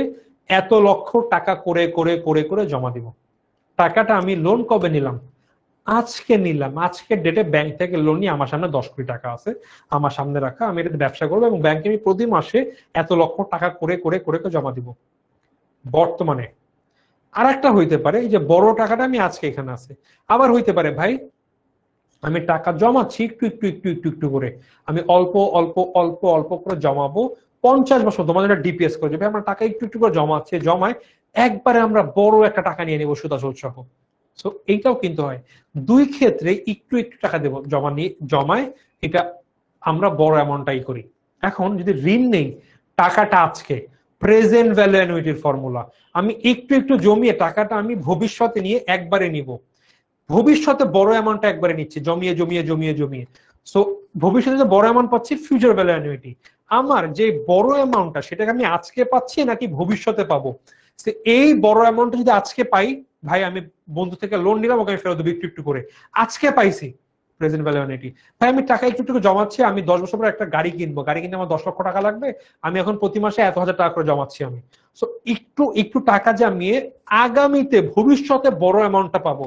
এত লক্ষ টাকা করে করে করে করে জমা দিব। টাকাটা আমি লোন কবে নিলাম, আজকে নিলাম, আজকের ডেটে ব্যাংক থেকে লোন নিয়ে আমার সামনে 10 কোটি টাকা আছে আমার সামনে রাখা, আমি এটাতে ব্যবসা করবো এবং ব্যাংকে আমি প্রতি মাসে এত লক্ষ টাকা করে করে করে করে জমা দিব বর্তমানে। আর একটা হইতে পারে এই যে বড় টাকাটা আমি আজকে এখানে আছে। আবার হইতে পারে ভাই আমি টাকা জমাচ্ছি একটু একটু একটু একটু একটু করে, আমি অল্প অল্প অল্প অল্প করে জমাবো, 50 বছর তোমাদের ডিপিএস করে যাবে, আমরা টাকা একটু একটু করে জমাচ্ছি, জমায় একবারে আমরা বড় একটা টাকা নিয়ে নেবো সুদ আসল সহ। সো এইটাও কিন্তু হয়, দুই ক্ষেত্রে একটু একটু টাকা দেবো জমা নিয়ে জমায়, এটা আমরা বড় অ্যামাউন্টটাই করি। এখন যদি ঋণ নেই, টাকাটা আজকে, প্রেজেন্ট ভ্যালু অ্যানুইটির ফর্মুলা, আমি একটু একটু জমিয়ে টাকাটা আমি ভবিষ্যতে নিয়ে একবারে নিব, ভবিষ্যতে বড় অ্যামাউন্টটা একবারে নিচ্ছি জমিয়ে জমিয়ে জমিয়ে জমিয়ে। সো ভবিষ্যতে যে বড় অ্যামাউন্ট পাচ্ছি ফিউচার ভ্যালু অ্যানুইটি। আমার যে বড় অ্যামাউন্টটা সেটাকে আমি আজকে পাচ্ছি নাকি ভবিষ্যতে পাবো, এই বড় অ্যামাউন্টটা যদি আজকে পাই, ভাই আমি বন্ধু থেকে লোন নিলাম, ওকে আমি ফেরত দেবো একটু একটু করে, আজকে পাইছি প্রেজেন্ট ভ্যালু অ্যানুইটি। ভাই আমি টাকা একটু একটু জমাচ্ছি, আমি 10 বছর পর একটা গাড়ি কিনবো, গাড়ি কিনতে আমার 10 লক্ষ টাকা লাগবে, আমি এখন প্রতি মাসে এত হাজার টাকা করে জমাচ্ছি আমি। সো একটু একটু টাকা জমিয়ে আগামীতে ভবিষ্যতে বড় অ্যামাউন্টটা পাবো,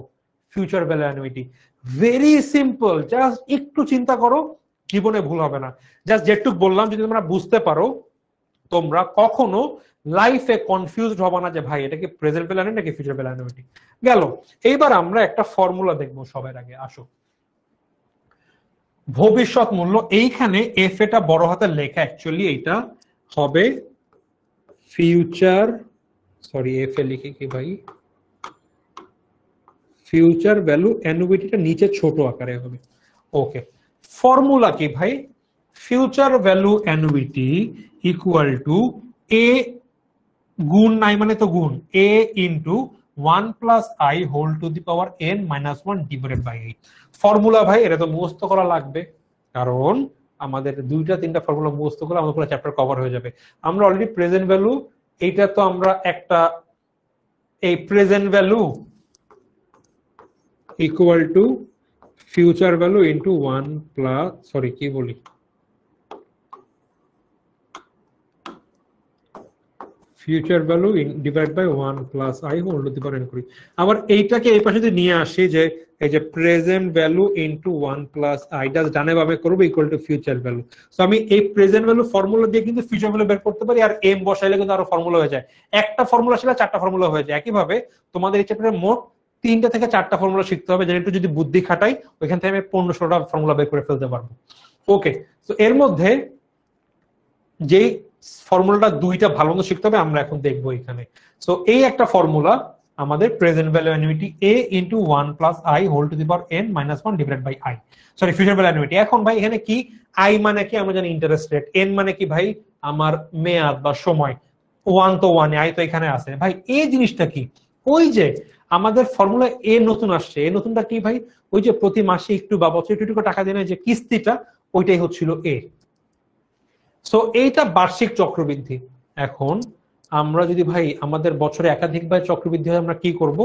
future value annuity. Very simple, just একটু চিন্তা করো, জীবনে ভুল হবে না। জাস্ট যেটুক বললাম যদি তোমরা বুঝতে পারো, তোমরা কখনো লাইফে কনফিউজড হবে না যে ভাই এটা কি প্রেজেন্ট ভ্যালু অ্যানুইটি নাকি ফিউচার ভ্যালু অ্যানুইটি। গেল, এইবার আমরা একটা ফর্মুলা দেখবো সবার আগে। আসো, ভবিষ্যৎ মূল্য, এইখানে এফ এটা বড় হাতের লেখা, অ্যাকচুয়ালি এটা হবে ফিউচার, সরি এফ এ লিখে কি ভাই, ফিউচার ভ্যালু অ্যানুইটিটা নিচে ছোট আকারে হবে। ওকে, ফর্মুলা কি ভাই, future value annuity equal to A, গুণ নাই মানে তো গুণ, A into 1 plus I whole to the power n minus 1 divided by 8। Formula ভাই এটা তো মুখস্থ করা লাগবে, কারণ আমাদের দুইটা তিনটা ফর্মুলা মুখস্থ করলে আমাদের পুরো চ্যাপ্টার কভার হয়ে যাবে। আমরা অলরেডি প্রেজেন্ট ভ্যালু, এইটা তো আমরা একটা, এই present value equal to future value into 1 plus, sorry কি বলি, future value divide by 1 plus I whole to the power n করি। আবার এইটাকে এই পাশে যদি নিয়ে আসি, যে এই যে present value into 1 plus i ডাস ডানে বামে করব equal to future value. So আমি এই প্রেজেন্ট ভ্যালু ফর্মুলা দিয়ে কিন্তু ফিউচার ভ্যালু বের করতে পারি, আর এম বসাইলে কিন্তু আরো ফর্মুলা হয়ে যায়। একটা ফর্মুলা ছিল চারটা ফর্মুলা হয়ে যায়। একইভাবে তোমাদের এই চ্যাপ্টারে মোট 3টা থেকে 4টা ফর্মুলা শিখতে হবে, যেটা একটু যদি বুদ্ধি খাটাই ওইখান থেকে আমি 15-16টা ফর্মুলা বের করে ফেলতে পারবো। ওকে, তো এর মধ্যে যেই ফর্মুলাটা দুইটা ভালো মতো শিখতে হবে আমরা এখন দেখবো এখানে। সো এই একটা ফর্মুলা আমাদের present value annuity A into 1 plus I whole to the power n minus 1 divided by I, sorry future value annuity. এখন ভাই এখানে কি, আই মানে কি আমরা জানি ইন্টারেস্ট রেট, n মানে কি ভাই আমার মেয়াদ বা সময়, 1 তো 1, আই তো এখানে আছে। ভাই এই জিনিসটা কি, ওই যে আমাদের ফর্মুলা এ নতুন আসছে, এ নতুনটা কি ভাই, ওই যে প্রতি মাসে একটু বা বছর একটু টাকা দেয় যে কিস্তিটা, ওইটাই হচ্ছিল এ। সো এইটা বার্ষিক চক্রবৃদ্ধি। এখন আমরা যদি ভাই আমাদের বছরে একাধিকবার চক্রবৃদ্ধি হয় আমরা কি করব,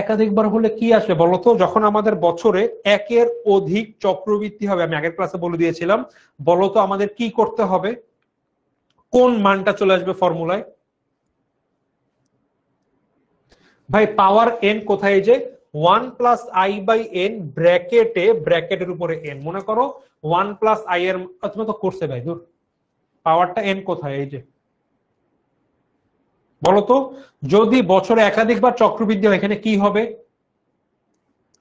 একাধিকবার হলে কি আসবে বলতো, যখন আমাদের বছরে একের অধিক চক্রবৃদ্ধি হবে, আমি আগের ক্লাসে বলে দিয়েছিলাম, বলতো আমাদের কি করতে হবে, কোন মানটা চলে আসবে ফর্মুলায় ভাই, পাওয়ার এন কোথায়, যে 1 প্লাস আই বাই এন ব্র্যাকেটে, ব্র্যাকেটের উপরে এন, মনে করো 1 প্লাস আই এর, তুমি তো করছে ভাই দূর, পাওয়ারটা এন কোথায়, এই যে বলতো, যদি বছরে একাধিকবার চক্রবৃদ্ধি হয় এখানে কি হবে,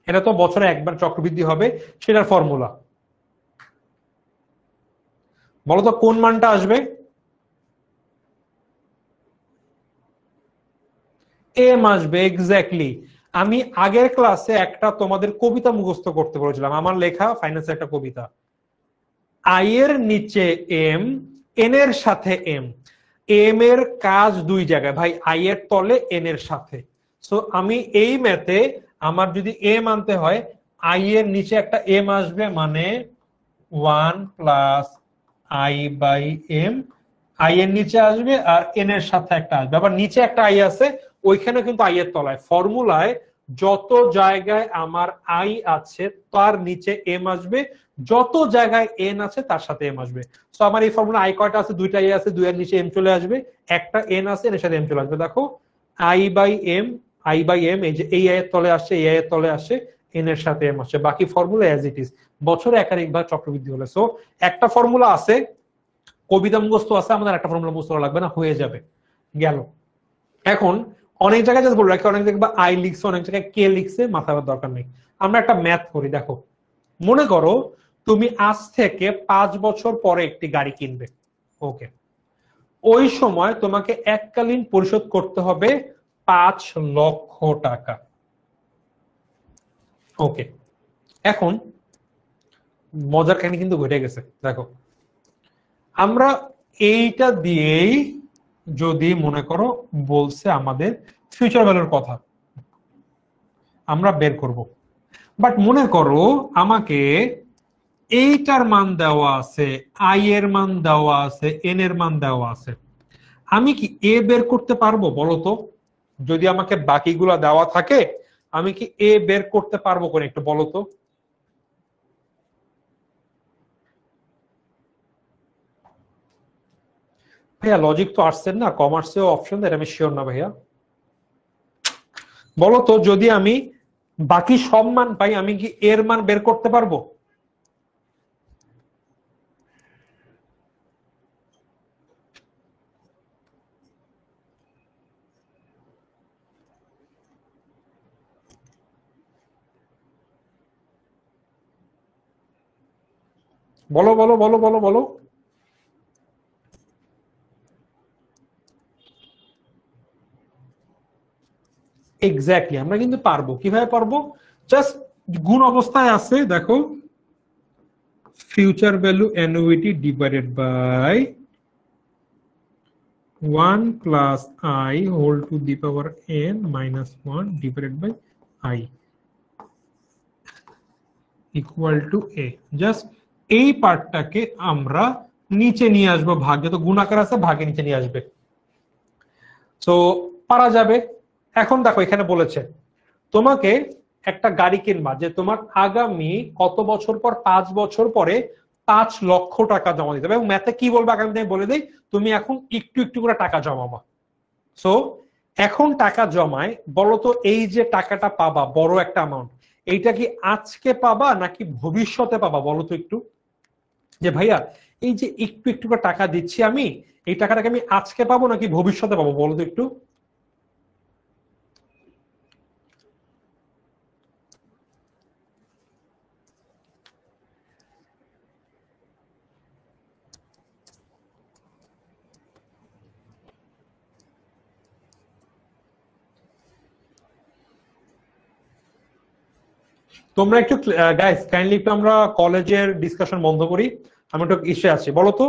এটা তো বছরে একবার চক্রবৃদ্ধি হবে, সেটার ফর্মুলা বলতো কোন মানটা আসবে, এম আসবে, এক্স্যাক্টলি। আমি আগের ক্লাসে একটা তোমাদের কবিতা মুখস্থ করতে বলেছিলাম, আমার লেখা ফাইন্যান্সের একটা কবিতা, আই এর নিচে এম, এন এর সাথে এম, এম এর কাজ দুই জায়গায় ভাই, আই এর তলে এন এর সাথে। সো আমি এই ম্যাথে আমার যদি এম আনতে হয়, আই এর নিচে একটা এম আসবে, মানে 1 plus I by M, I এর নিচে আসবে আর এন এর সাথে একটা আসবে, আবার নিচে একটা আই আছে ওইখানে কিন্তু আই এর তলায়। ফর্মুলায় যত জায়গায় আমার আই আছে তার নিচে এম আসবে, যত জায়গায় এন আছে তার সাথে এম আসবে। তো আমার এই ফর্মুলা আই কয়টা আছে, দুইটা আই আছে, দুই এর নিচে এম চলে আসবে, একটা এন আছে এর সাথে এম চলে আসবে। দেখো I by M, I by M, এই যে এই আই এর তলে আসছে, এই আই এর তলে আসছে, এন এর সাথে এম আসছে, বাকি ফর্মুলা অ্যাজ ইট ইজ, বছরে একাধিকবার চক্রবৃদ্ধি হলে। সো একটা ফর্মুলা আছে, কবিতা মুখস্থ আছে, আমাদের একটা ফর্মুলা মুখস্থ করা লাগবে না, হয়ে যাবে, গেল। এখন অনেক জায়গায় জাস্ট বলে রাখি, অনেক জায়গায় আই লিখছে, অনেক জায়গায় কে লিখছে, মাথা দরকার নেই। আমরা একটা ম্যাথ করি, দেখো মনে করো তুমি আজ থেকে 5 বছর পরে একটি গাড়ি কিনবে, ওকে, ওই সময় তোমাকে এককালীন পরিশোধ করতে হবে 5 লক্ষ টাকা, ওকে। এখন মজার কাহিনী কিন্তু ঘটে গেছে, দেখো আমরা এইটা দিয়েই যদি মনে করো বলছে আমাদের ফিউচার ভ্যালুর কথা আমরা বের করব, বাট মনে করো আমাকে এইটার মান দেওয়া আছে, আই এর মান দেওয়া আছে, এন এর মান দেওয়া আছে, আমি কি এ বের করতে পারবো বলতো, যদি আমাকে বাকিগুলা দেওয়া থাকে আমি কি এ বের করতে পারবো কোন একটু বলতো, ভাইয়া লজিক তো আসছেন না, কমার্সেও অপশন দেয়, আমি শিওর না ভাইয়া, বলতো যদি আমি বাকি সব মান পাই, আমি কি এর মান বের করতে পারবো? বলো বলো বলো বলো বলো। এক্স্যাক্টলি, আমরা কিন্তু পারবো। কিভাবে পারবো? জাস্ট গুণ অবস্থায় আছে, দেখো, future value annuity divided by 1 plus I whole to the power n minus 1 divided by I equal to A. Just এই পার্টটাকে আমরা নিচে নিয়ে আসবো, ভাগ যত গুণাকার আছে ভাগে নিচে নিয়ে আসবে। তো পারা যাবে। এখন দেখো এখানে বলেছে তোমাকে একটা গাড়ি কিনবা, যে তোমার আগামী কত বছর পর, 5 বছর পরে 5 লক্ষ টাকা জমা দিতে হবে। এবং ম্যাথে কি বলবে আগামী দিনে বলে দেই, তুমি এখন একটু একটু করে টাকা জমাবা। সো এখন টাকা জমায়, বলতো এই যে টাকাটা পাবা বড় একটা অ্যামাউন্ট, এইটা কি আজকে পাবা নাকি ভবিষ্যতে পাবা বলো তো একটু। যে ভাইয়া এই যে একটু একটু করে টাকা দিচ্ছি আমি, এই টাকাটাকে আমি আজকে পাবো নাকি ভবিষ্যতে পাবো বলো তো একটু। তোমরা একটু গাইস কাইন্ডলি একটু আমরা কলেজের ডিসকাশন বন্ধ করি, আমি একটু ইসে আছি। বলো তো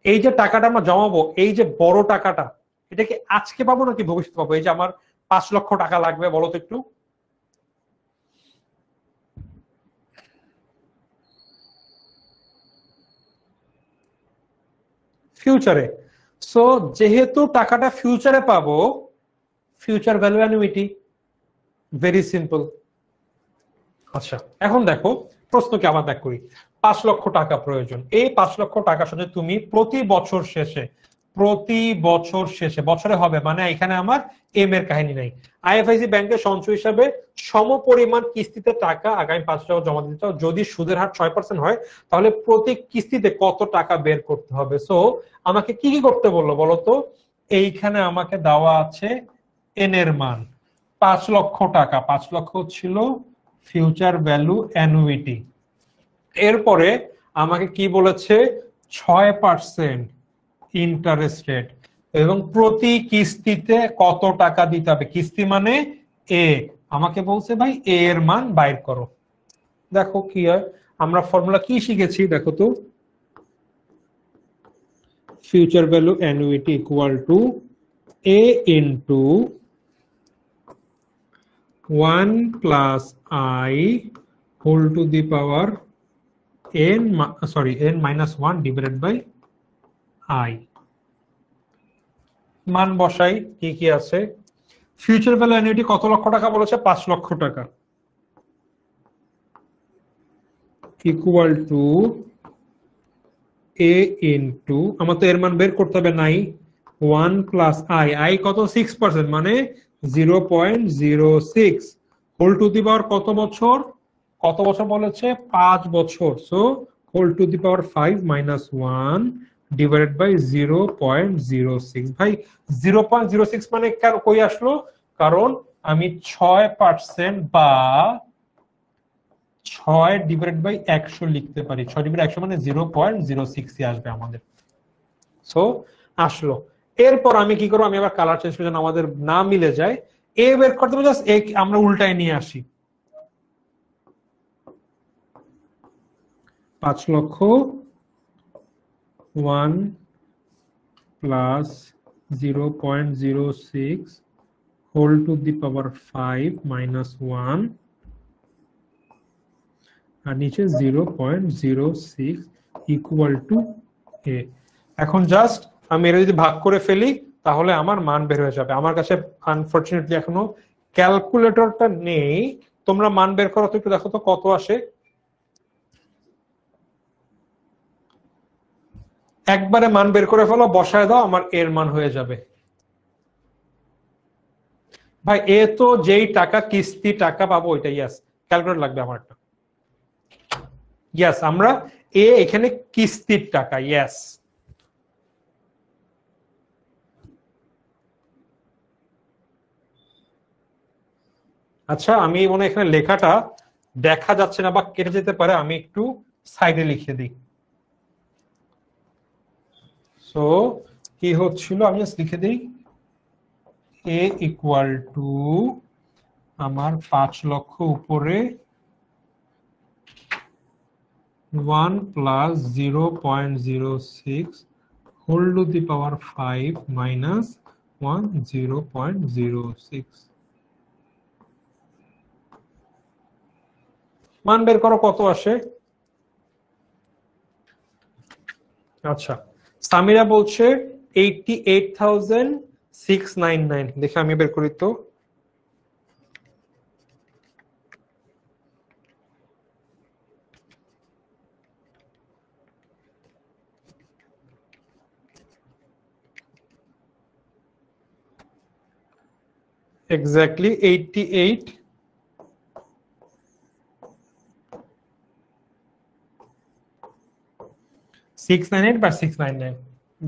এই যে টাকাটা আমরা জমাবো, এই যে বড় টাকাটা, এটা কি আজকে পাবো নাকি ভবিষ্যতে পাবো? এই যে আমার 5 লক্ষ টাকা লাগবে, বলো তো একটু। ফিউচারে। সো যেহেতু টাকাটা ফিউচারে পাবো, future value annuity, very simple. আচ্ছা এখন দেখো প্রশ্নকে আবার ব্যাক করি। 5 লক্ষ টাকা প্রয়োজন, এই 5 লক্ষ টাকার সাথে তুমি প্রতি বছর শেষে বছরে হবে মানে এখানে আমার এম এর কাহিনী নাই, আইএফআইসি ব্যাংকের সঞ্চয় হিসাবে সমপরিমাণ কিস্তিতে টাকা আগামী 5 বছর জমা দিতে চাও। যদি সুদের হার 6% হয় তাহলে প্রতি কিস্তিতে কত টাকা বের করতে হবে। সো আমাকে কি কি করতে বললো বলতো, এইখানে আমাকে দেওয়া আছে এন এর মান 5 লক্ষ টাকা, 5 লক্ষ ছিল ফিউচার ভ্যালু অ্যানুইটি। এরপরে আমাকে কি বলেছে, 6% ইন্টারেস্ট রেট, এবং প্রতি কিস্তিতে কত টাকা দিতে হবে, কিস্তি মানে এ। আমাকে বলছে ভাই এ এর মান বাইর করো। দেখো কি হয়, আমরা ফর্মুলা কি শিখেছি দেখো তো, future value annuity equal to A into 1 plus I whole to the power n minus 1 divided by I. মান বসাই কি কি আছে। ফিউচার ভ্যালু অ্যানুইটি কত লক্ষ টাকা বলেছে, 5 লক্ষ টাকা, ইকুয়াল টু এ ইন্টু, আমার তো এর মান বের করতে হবে, নাই 1 প্লাস আই, আই কত 6% মানে 0.06 হোল টু দি পাওয়ার কত বছর, কত বছর বলেছে 5 বছর। So whole to the power 5 minus 1 divided by 0.06। ভাই 0.06 মানে কই আসলো, কারণ আমি 6% বা 6/100 লিখতে পারি, 6/100 মানে 0.06 আসবে আমাদের। সো আসলো। এরপর আমি কি করবো, আমি আবার কালার চেঞ্জ করে যেন আমাদের না মিলে যায়, এ বের করতে হবে, জাস্ট আমরা উল্টায় নিয়ে আসি। 5 lakh 1 plus 0.06 whole to the power 5 minus 1 আর নিচে 0.06 ইকুয়াল টু এ। এখন জাস্ট আমি এটা যদি ভাগ করে ফেলি তাহলে আমার মান বের হয়ে যাবে। আমার কাছে আনফরচুনেটলি এখনো ক্যালকুলেটরটা নেই, তোমরা মান বের করো তো একটু, দেখো তো কত আসে। একবারে মান বের করে ফেলো, বসায় দাও, আমার এর মান হয়ে যাবে। ভাই এ তো যেই টাকা কিস্তি টাকা পাবো ওইটা, ইয়াস ক্যালকুলেট লাগবে আমার একটা। ইয়াস আমরা এখানে কিস্তির টাকা, ইয়াস। আচ্ছা আমি মনে এখানে লেখাটা দেখা যাচ্ছে না বা কেটে যেতে পারে, আমি একটু সাইডে লিখে দিই। সো কি হচ্ছিল আমি লিখে দিই, এ ইকুয়াল টু আমার 5 লক্ষ উপরে 1 plus 0.06 whole to the power 5 minus 1 0.06। মান বের করো কত আসে। আচ্ছা সামিরা বলছে 88,699, দেখে আমি বের করি তো। এক্স্যাক্টলি 88 698 বা 699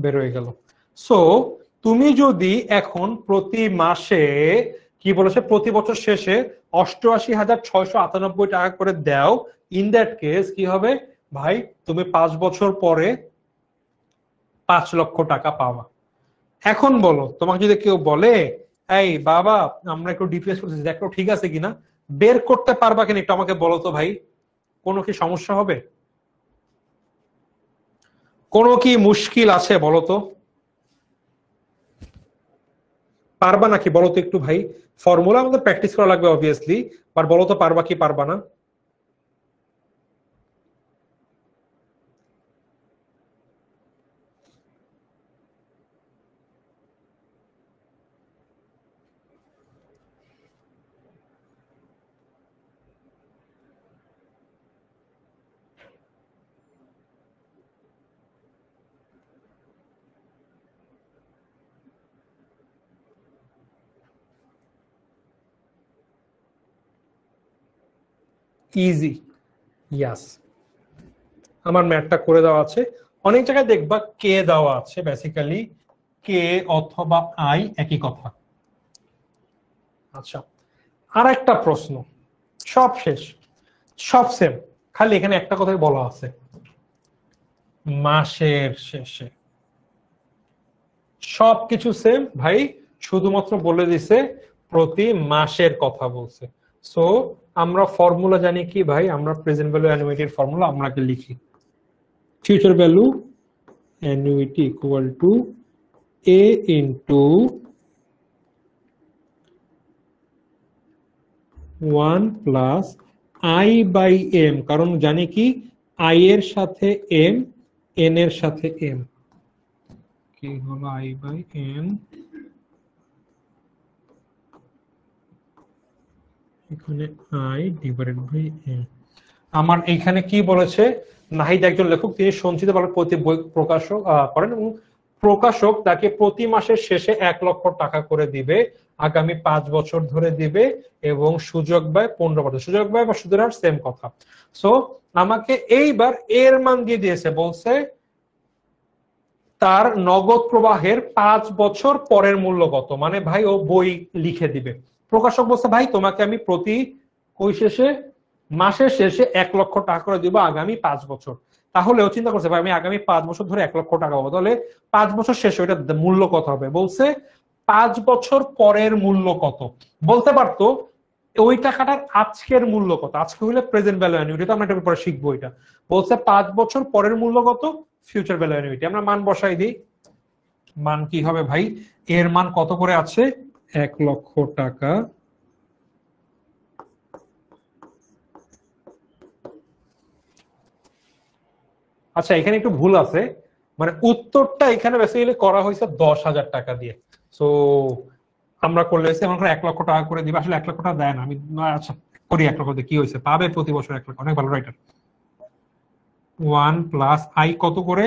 বের হয়ে গেল। সো তুমি যদি এখন প্রতি মাসে কি বলেছে প্রতি বছর শেষে 88,698 টাকা করে দাও, ইন দ্যাট কেস কি হবে ভাই, তুমি 5 বছর পরে 5 লক্ষ টাকা পাওয়া। এখন বলো তোমাকে যদি কেউ বলে এই বাবা আমরা একটু ডিপিএস করতেছি দেখো ঠিক আছে কিনা, বের করতে পারবা কিনা একটু আমাকে বলো তো ভাই, কোনো কি সমস্যা হবে, কোনো কি মুশকিল আছে বলো তো, পারবা নাকি বলো তো একটু ভাই। ফর্মুলা আমাদের প্র্যাকটিস করা লাগবে অবভিয়াসলি, আর বলো তো পারবা কি পারবা না। ইজি, ইয়াস আমার ম্যাথটা করে দেওয়া আছে। অনেক জায়গায় দেখবা কে দেওয়া আছে, বেসিক্যালি কে অথবা আই একই কথা। আচ্ছা আর একটা প্রশ্ন, সব শেষ, সব সেম, খালি এখানে একটা কথাই বলা আছে মাসের শেষে। সবকিছু সেম ভাই, শুধুমাত্র বলে দিছে প্রতি মাসের কথা বলছে। সো আমরা ফর্মুলা জানি কি ভাই, আমরা প্রেজেন্ট ভ্যালু অ্যানুইটির ফর্মুলা আমরা লিখি, future value annuity equal to A into 1 plus I by M, কারণ জানি কি আই এর সাথে এম, এন এর সাথে এম, কি হলো আই বাই এম, এখানে আই ডিভাইডেড বাই এম। আমার এখানে কি বলেছে, নাহিদ একজন লেখক, তিনি সঞ্চিত বলার প্রতি বই প্রকাশক করেন এবং প্রকাশক তাকে প্রতি মাসের শেষে 1 লক্ষ টাকা করে দিবে, আগামী 5 বছর ধরে দিবে এবং সুযোগ ব্যয় 15%। সুযোগ ব্যয় বা সুদের হার সেম কথা। সো আমাকে এইবার এর মান দিয়ে দিয়েছে, বলছে তার নগদ প্রবাহের 5 বছর পরের মূল্য কত, মানে ভাই ও বই লিখে দিবে। প্রকাশক বলছে ভাই তোমাকে আমি প্রতি মাসের শেষে 1 লক্ষ টাকা করে দিব আগামী 5 বছর। তাহলে ও চিন্তা করছে ভাই আমি আগামী 5 বছর ধরে 1 লক্ষ টাকা পাবো, তাহলে 5 বছর শেষে ওইটা মূল্য কত হবে, বলছে 5 বছর পরের মূল্য কত। বলতে পারতো ওই টাকাটার আজকের মূল্য কত, আজকে হইলে প্রেজেন্ট ভ্যালু অ্যানুইটি, তো আমরা এটা পরে শিখবো। এটা বলছে 5 বছর পরের মূল্য কত, ফিউচার ভ্যালু অ্যানুইটি। আমরা মান বসাই দিই, মান কি হবে ভাই, এর মান কত করে আছে 1 লক্ষ টাকা, আচ্ছা এখানে একটু ভুল আছে, মানে উত্তরটা এখানে বেসিক্যালি করা হয়েছে 10,000 টাকা দিয়ে। সো আমরা করলে এমন করে 1 লক্ষ টাকা করে দিবে, আসলে 1 লক্ষ টাকা দেয় না, আমি আচ্ছা করি 1 লক্ষ দিয়ে কি হয়েছে, পাবে প্রতি বছর 1 লক্ষ, অনেক ভালো রাইটার। 1 প্লাস আই কত করে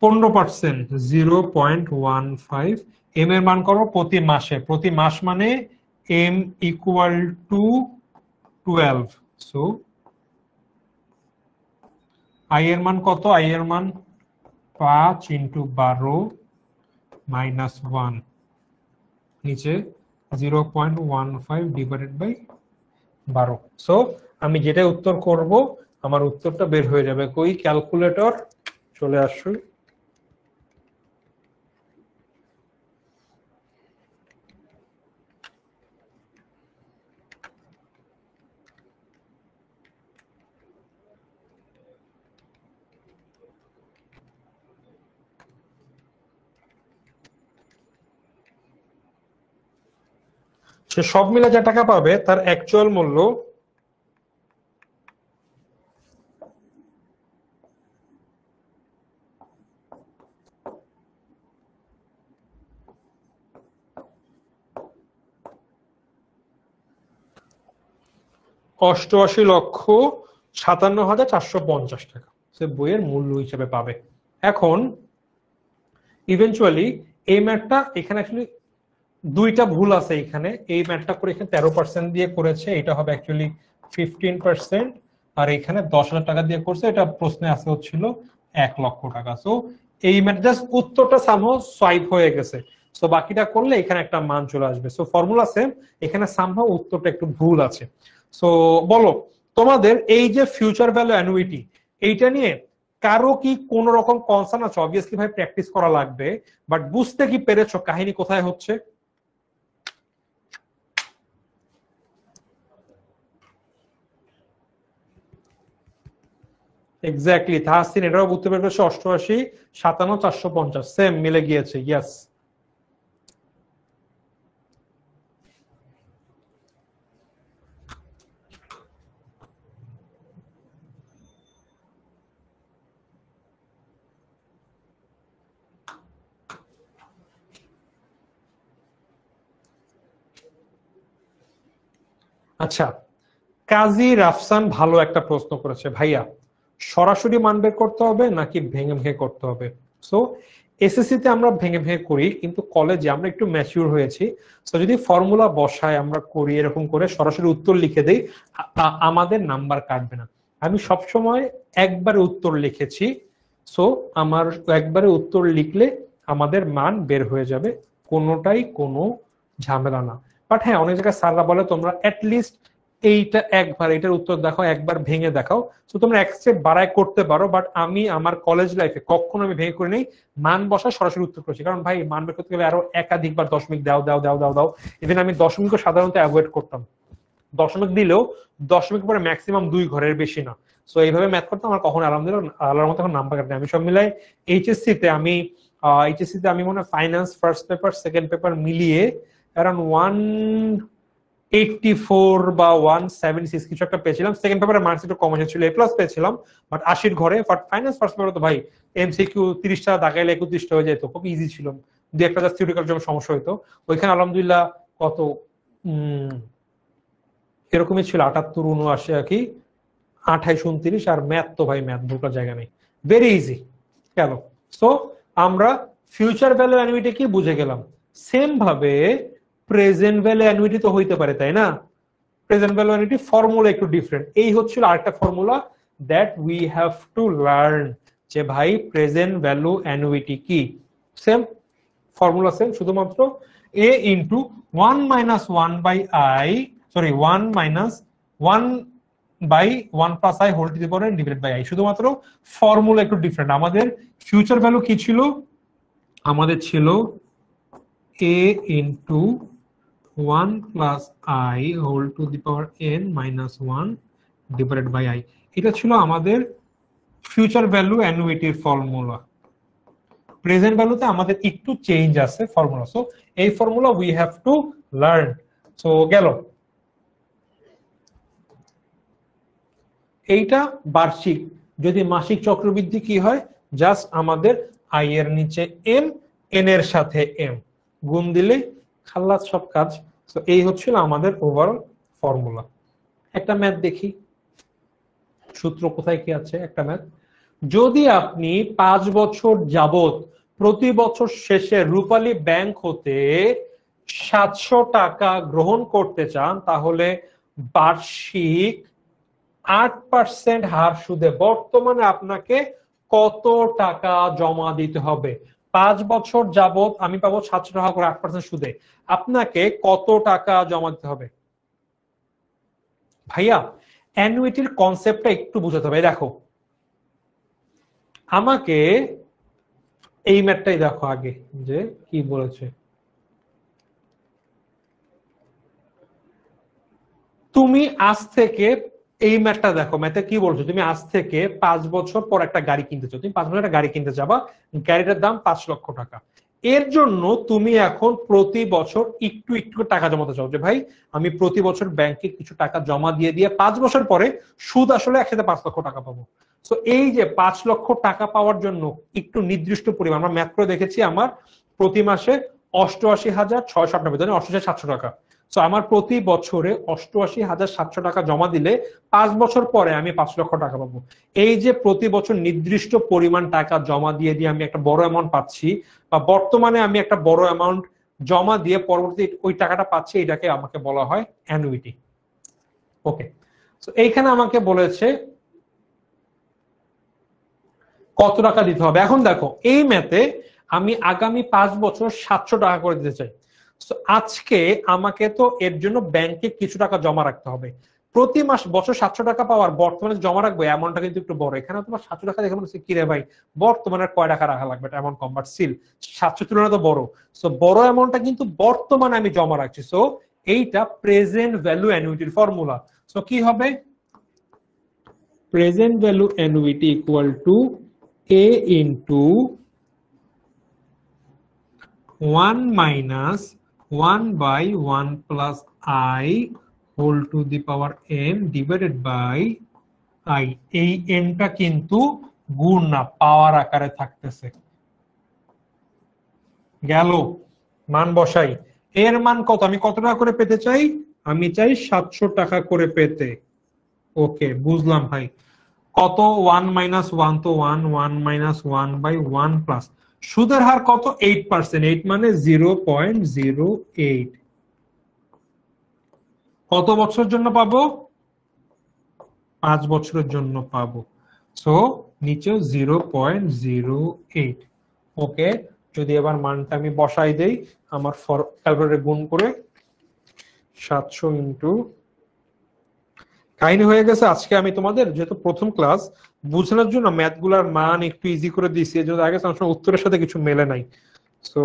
15%, 0.15, এম এর মান করো প্রতি মাসে, প্রতি মাস মানে m equal to 12, so i এর মান কত? i এর মান 5 ইন্টু 12 মাইনাস 1, নিচে 0.15 ডিভাইডেড বাই 12। সো আমি যেটা উত্তর করব আমার উত্তরটা বের হয়ে যাবে। কই ক্যালকুলেটর, চলে আসুন। সে সব মিলে যে টাকা পাবে তার অ্যাকচুয়াল মূল্য 88,57,450 টাকা সে বইয়ের মূল্য হিসেবে পাবে। এখন ইভেনচুয়ালি এই ম্যাথটা এখানে অ্যাকচুয়ালি দুইটা ভুল আছে। এখানে এই ম্যাথটা করে এখানে 13% দিয়ে করেছে, এটা হবে অ্যাকচুয়ালি 15%, আর এখানে 10,000 টাকা দিয়ে করছে, এটা প্রশ্নে আছে হচ্ছিল 1 লক্ষ টাকা। সো এই ম্যাথ জাস্ট উত্তরটা সামহাউ সোয়াইপ হয়ে গেছে, সো বাকিটা করলে এখানে একটা মান চলে আসবে। সো ফর্মুলা সেম, এখানে সামহাউ উত্তরটা একটু ভুল আছে। সো বলো তোমাদের এই যে ফিউচার ভ্যালু অ্যানুইটি, এইটা নিয়ে কারো কি কোন রকম কনসার্ন আছে? অবভিয়াসলি ভাই প্র্যাকটিস করা লাগবে, বাট বুঝতে কি পেরেছো কাহিনী কোথায় হচ্ছে? এক্স্যাক্টলি তাহসিন, এটাও বুঝতে পেরেছো। 88,57,450 সেম মিলে গিয়েছে, ইয়েস। আচ্ছা, কাজী রাফসান ভালো একটা প্রশ্ন করেছে, ভাইয়া সরাসরি মান বের করতে হবে নাকি ভেঙে ভেঙে করতে হবে? সো এসএসসি তে আমরা ভেঙে ভেঙে করি, কিন্তু কলেজে আমরা একটু ম্যাচিউর হয়েছি, সো যদি ফর্মুলা বসায় আমরা করি এরকম করে সরাসরি উত্তর লিখে দেই, আমাদের নাম্বার কাটবে না। আমি সবসময় একবারে উত্তর লিখেছি, সো আমার একবারে উত্তর লিখলে আমাদের মান বের হয়ে যাবে, কোনোটাই কোনো ঝামেলা না। বাট হ্যাঁ, অনেক জায়গায় স্যাররা বলে তোমরা অ্যাটলিস্ট এইটা একবার, এটার উত্তর দেখাও, একবার ভেঙে দেখাও, তো তোমরা এক স্টেপ বাড়ায় করতে পারো। বাট আমি আমার কলেজ লাইফে কখনো আমি ভেঙে করে নেই, মান বসা সরাসরি উত্তর করেছি। কারণ ভাই মান বের করতে গেলে আরো একাধিকবার দশমিক দাও দাও দাও দাও দাও, ইভেন আমি দশমিকও সাধারণত অ্যাভয়েড করতাম, দশমিক দিলেও দশমিক পরে ম্যাক্সিমাম 2 ঘরের বেশি না। সো এইভাবে ম্যাথ করতে আমার কখনো আলহামদুলিল্লাহ আল্লাহর মতো এখন নাম্বার কাটে। আমি সব মিলাই এইচএসসি তে আমি মনে হয় finance first paper second paper মিলিয়ে অ্যারাউন্ড 184 বা 176 কিছু একটা পেয়েছিলাম। সেকেন্ড পেপারে মার্কস একটু কম এসেছিল, এ প্লাস পেয়েছিলাম, বাট 80 ঘরে। বাট ফাইন্যান্স ফার্স্ট পেপারে তো ভাই এমসিকিউ 30টা দাগাইলে 31টা হয়ে যেত, খুব ইজি ছিল। দু একটা জাস্ট থিওরিটিক্যাল জন্য সমস্যা হইতো, ওইখানে আলহামদুলিল্লাহ কত এরকমই ছিল, 78, 79 কি 28, 29। আর ম্যাথ তো ভাই ম্যাথ ভুলকার জায়গা নেই, ভেরি ইজি গেল। সো আমরা ফিউচার ভ্যালু অ্যানুইটি কি বুঝে গেলাম, সেম ভাবে প্রেজেন্ট ভ্যালু অ্যানুইটি তো হইতে পারে, তাই না? প্রেজেন্ট ভ্যালু অ্যানুইটি ফর্মুলা একটু ডিফারেন্ট। এই হচ্ছিল আরেকটা formula that we have to learn, যে ভাই প্রেজেন্ট ভ্যালু অ্যানুইটি কি। সেম ফর্মুলা, সেম, শুধুমাত্র a into 1 minus 1 by I, sorry 1 minus 1 by 1 plus I whole to the power divided by I, শুধুমাত্র formula একটু different. আমাদের future value কি ছিল? আমাদের ছিল a into 1 plus I whole to the power n minus 1 divided by I, এটা ছিল আমাদের ফিউচার ভ্যালু অ্যানুইটির ফর্মুলা। প্রেজেন্ট ভ্যালুতে আমাদের একটু চেঞ্জ আছে ফর্মুলা, সো এই formula we have to learn. So গেল, এইটা বার্ষিক। যদি মাসিক চক্রবৃদ্ধি কি হয়, জাস্ট আমাদের আই এর নিচে এম, এন এর সাথে এম গুণ দিলে খাল্লাস সব কাজ। তো এই হচ্ছিল আমাদের ওভারঅল ফর্মুলা। একটা ম্যাথ দেখি, সূত্র কোথায় কি আছে, একটা ম্যাথ। যদি আপনি 5 বছর যাবত প্রতি বছর শেষে রূপালী ব্যাংক হতে 700 টাকা গ্রহণ করতে চান, তাহলে বার্ষিক 8% হার সুদে বর্তমানে আপনাকে কত টাকা জমা দিতে হবে? 5 বছর যাবত আমি পাবো 700 টাকা করে 8% সুদে, আপনাকে কত টাকা জমা দিতে হবে? ভাইয়া অ্যানুইটির কনসেপ্টটা একটু বুঝাতে হবে। দেখো আমাকে এই ম্যাথটাই দেখো আগে যে কি বলেছে। তুমি আজ থেকে এই ম্যাথটা দেখো, ম্যাথে কি বলছো, তুমি আজ থেকে 5 বছর পর একটা গাড়ি কিনতে চাও, তুমি 5 বছর একটা গাড়ি কিনতে যাবা, গাড়িটার দাম 5 লক্ষ টাকা। এর জন্য তুমি এখন প্রতি বছর একটু একটু টাকা জমাতে চাও, যে ভাই আমি প্রতি বছর ব্যাংকে কিছু টাকা জমা দিয়ে দিয়ে 5 বছর পরে সুদ আসলে একসাথে 5 লক্ষ টাকা পাবো। তো এই যে 5 লক্ষ টাকা পাওয়ার জন্য একটু নির্দিষ্ট পরিমাণ, আমরা ম্যাথ করে দেখেছি, আমার প্রতি মাসে 88,698, 88,700 টাকা। তো আমার প্রতি বছরে 88,700 টাকা জমা দিলে 5 বছর পরে আমি 5 লক্ষ টাকা পাবো। এই যে প্রতি বছর নির্দিষ্ট পরিমাণ টাকা জমা দিয়ে দিয়ে আমি একটা বড় অ্যামাউন্ট পাচ্ছি, বা বর্তমানে আমি একটা বড় অ্যামাউন্ট জমা দিয়ে পরবর্তী ওই টাকাটা পাচ্ছি, এটাকে আমাকে বলা হয় অ্যানুইটি। ওকে, তো এইখানে আমাকে বলেছে কত টাকা দিতে হবে। এখন দেখো এই ম্যাথে আমি আগামী 5 বছর 700 টাকা করে দিতে চাই। আজকে আমাকে তো এর জন্য ব্যাংকে কিছু টাকা জমা রাখতে হবে। প্রতি মাস বছর 700 টাকা পাওয়ার বর্তমানে জমা রাখবো এমনটা কিন্তু একটু বড়। এখানে তোমার 700 টাকা দেখে মনে হচ্ছে কি রে ভাই, বর্তমানে কয় টাকা রাখা লাগবে, এমন কম, বাট স্টিল 700 তুলনায় তো বড়। সো বড় অ্যামাউন্টটা কিন্তু বর্তমানে আমি জমা রাখছি। সো এইটা প্রেজেন্ট ভ্যালু অ্যানুইটির ফর্মুলা। সো কি হবে, present value annuity equal two A into 1 minus 1 by 1 plus I whole to the power n divided by I। এই nটা কিন্তু গুণ না, পাওয়ার আকারে থাকতেছে। গেল, মান বসাই। এর মান কত, আমি কত টাকা করে পেতে চাই, আমি চাই 700 টাকা করে পেতে। ওকে বুঝলাম ভাই। কত, 1 মাইনাস 1 তো 1, 1 মাইনাস 1 বাই 1 প্লাস সুদের হার কত, 8%, 8 মানে 0.08। কত বছরের জন্য পাবো, 5 বছরের জন্য পাবো। সো নিচেও 0.08। ওকে, যদি এবার মানটা আমি বসাই দেই আমার ক্যালকুলেটরে গুণ করে, 700 ইন্টু, কাহিনী হয়ে গেছে। আজকে আমি তোমাদের যেহেতু প্রথম ক্লাস, বুঝানোর জন্য ম্যাথ গুলার মান একটু ইজি করে দিয়েছি, যদি আগে উত্তরের সাথে কিছু মেলে নাই। So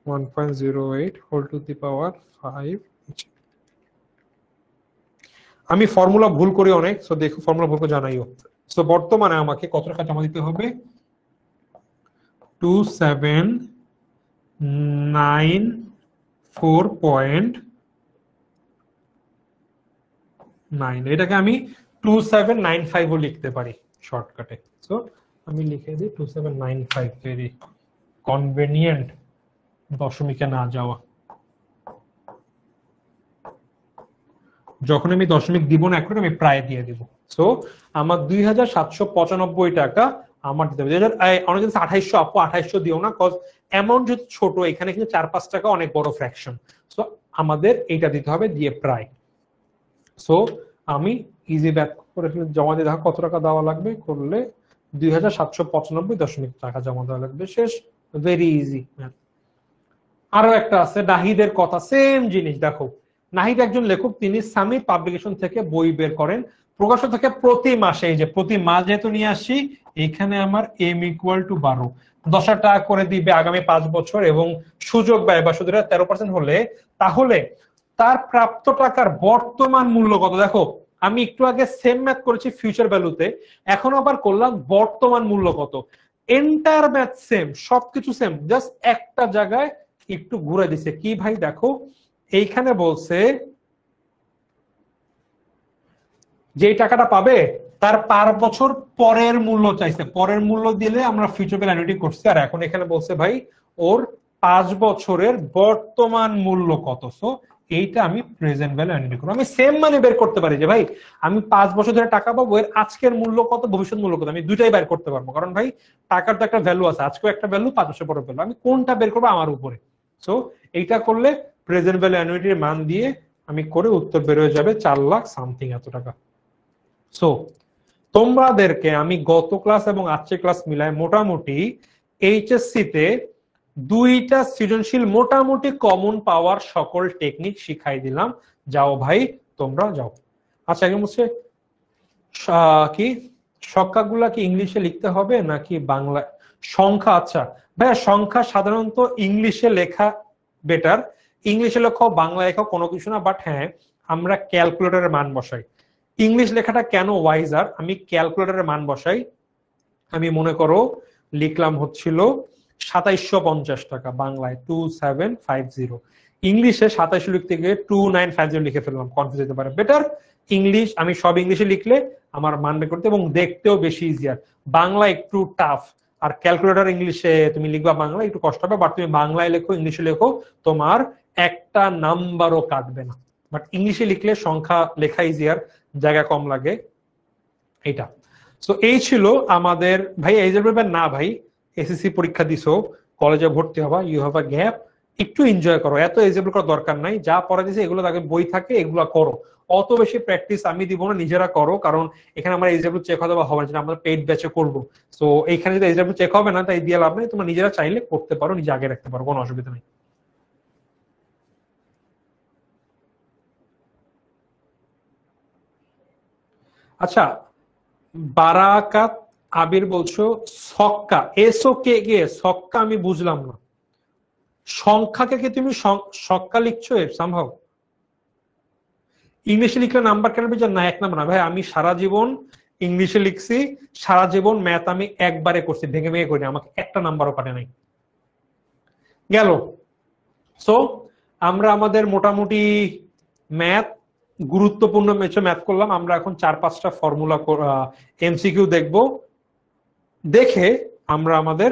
1.08 whole to the power 5। আমি ফর্মুলা ভুল করি অনেক, সো দেখো ফর্মুলা ভুল করে জানাইও। সো বর্তমানে আমাকে কত টাকা জমা দিতে হবে, 2794.9, এটাকে আমি 2795 ও লিখতে পারি শর্টকাটে। সো আমি লিখে দিই 2795, ভেরি কনভেনিয়েন্ট দশমিকে না যাওয়া। যখন আমি দশমিক দিব না এখন আমি প্রায় দিয়ে দিব। সো আমার 2795 টাকা আমার দিতে হবে। অনেক 2800, আপু 2800 দিও না, কজ অ্যামাউন্ট যেহেতু ছোট, এখানে কিন্তু 4-5 টাকা অনেক বড় ফ্র্যাকশন। সো আমাদের এইটা দিতে হবে দিয়ে প্রায়। সো আমি ইজি ব্যাক করে জমা দিয়ে দেখো কত টাকা দেওয়া লাগবে, করলে 2795 টাকা জমা দেওয়া লাগবে, শেষ। Very easy. আরো একটা আছে নাহিদের কথা, সেম জিনিস। দেখো নাহিদ একজন লেখক, তিনি সামিট পাবলিকেশন থেকে বই বের করেন, প্রকাশক থেকে প্রতি মাসে, এই যে প্রতি মাস যেহেতু নিয়ে আসি, এখানে আমার m ইকুয়াল টু 12, 10,000 টাকা করে দিবে আগামী 5 বছর, এবং সুযোগ ব্যয় বা সুদের 13% হলে, তাহলে তার প্রাপ্ত টাকার বর্তমান মূল্য কত। দেখো আমি একটু আগে সেম ম্যাথ করেছি ফিউচার ভ্যালুতে, এখন আবার করলাম বর্তমান মূল্য কত। এন্টায়ার ম্যাথ সেম, সবকিছু সেম, জাস্ট একটা জায়গায় একটু ঘুরে দিছে। কি ভাই, দেখো এইখানে বলছে যে টাকাটা পাবে তার 5 বছর পরের মূল্য চাইছে, পরের মূল্য দিলে আমরা ফিউচার ভ্যালু অ্যানুইটি করছি। আর এখন এখানে বলছে ভাই ওর 5 বছরের বর্তমান মূল্য কত। সো এইটা আমি প্রেজেন্ট ভ্যালু অ্যানুইটি করব। আমি সেম মানে বের করতে পারি যে ভাই আমি 5 বছর ধরে টাকা পাবো, এর আজকের মূল্য কত, ভবিষ্যৎ মূল্য কত, আমি দুইটাই বের করতে পারবো। কারণ ভাই টাকার তো একটা ভ্যালু আছে, আজকেও একটা ভ্যালু, 5 বছর পরের ভ্যালু, আমি কোনটা বের করবো আমার উপরে। সো এইটা করলে প্রেজেন্ট ভ্যালু অ্যানুইটির মান দিয়ে আমি করে উত্তর বের হয়ে যাবে 4 লাখ সামথিং এত টাকা। সো তোমাদেরকে আমি গত ক্লাস এবং আজকের ক্লাস মিলায় মোটামুটি এইচএসসি তে দুইটা সৃজনশীল মোটামুটি কমন পাওয়ার সকল টেকনিক শিখাই দিলাম। যাও ভাই তোমরা যাও। আচ্ছা এখন হচ্ছে কি সংখ্যাগুলা কি ইংলিশে লিখতে হবে নাকি বাংলা সংখ্যা? আচ্ছা ভাইয়া সংখ্যা সাধারণত ইংলিশে লেখা বেটার, ইংলিশে লেখো বাংলা লেখো কোনো কিছু না, বাট হ্যাঁ আমরা ক্যালকুলেটরের মান বসাই। ইংলিশ লেখাটা কেন ওয়াইজার, আমি ক্যালকুলেটরের মান বসাই। আমি মনে করো লিখলাম হচ্ছিল 2750 টাকা, বাংলায় 2750, ইংলিশে 27 লিখতে গিয়ে 2950 লিখে ফেললাম, কনফিউজ হতে পারে। বেটার ইংলিশ, আমি সব ইংলিশে লিখলে আমার মান বের করতে এবং দেখতেও বেশি ইজিয়ার। বাংলা একটু টাফ, আর ক্যালকুলেটর ইংলিশে তুমি লিখবা বাংলা একটু কষ্ট হবে, বাট তুমি বাংলায় লেখো ইংলিশে লেখো তোমার একটা নাম্বারও কাটবে না। বাট ইংলিশে লিখলে সংখ্যা লেখা ইজিয়ার, জায়গা কম লাগে এটা। তো এই ছিল আমাদের ভাই এজের ব্যাপার না ভাই, এসএসসি পরীক্ষা দিছো, কলেজে ভর্তি হবা, ইউ হ্যাভ আ গ্যাপ, একটু এনজয় করো, এত এজেবল করার দরকার নাই। যা পড়া দিয়েছে এগুলো তাকে বই থাকে এগুলো করো, অত বেশি প্র্যাকটিস আমি দিব না, নিজেরা করো। কারণ এখানে আমরা এজেবল চেক হবে বা হবে না, আমরা পেইড ব্যাচে করবো। তো এইখানে যদি এজেবল চেক হবে না তাই দিয়ে লাভ নেই, তোমরা নিজেরা চাইলে করতে পারো, নিজে আগে রাখতে পারো, কোনো অসুবিধা নেই। আচ্ছা বারাকাত আবির বলছো সক্কা, এসো কে গে সক্কা, আমি বুঝলাম না, সংখ্যাকে কি তুমি সক্কা লিখছো সম্ভব? ইংলিশে লিখলে নাম্বার কেন বিচার না, এক নাম্বার না ভাই, আমি সারা জীবন ইংলিশে লিখছি, সারা জীবন ম্যাথ আমি একবারে করছি, ভেঙে ভেঙে করি, আমাকে একটা নাম্বারও কাটে নাই। গেল। সো আমরা আমাদের মোটামুটি ম্যাথ গুরুত্বপূর্ণ ম্যাথ করলাম। আমরা এখন 4-5টা ফর্মুলা এমসিকিউ দেখবো, দেখে আমরা আমাদের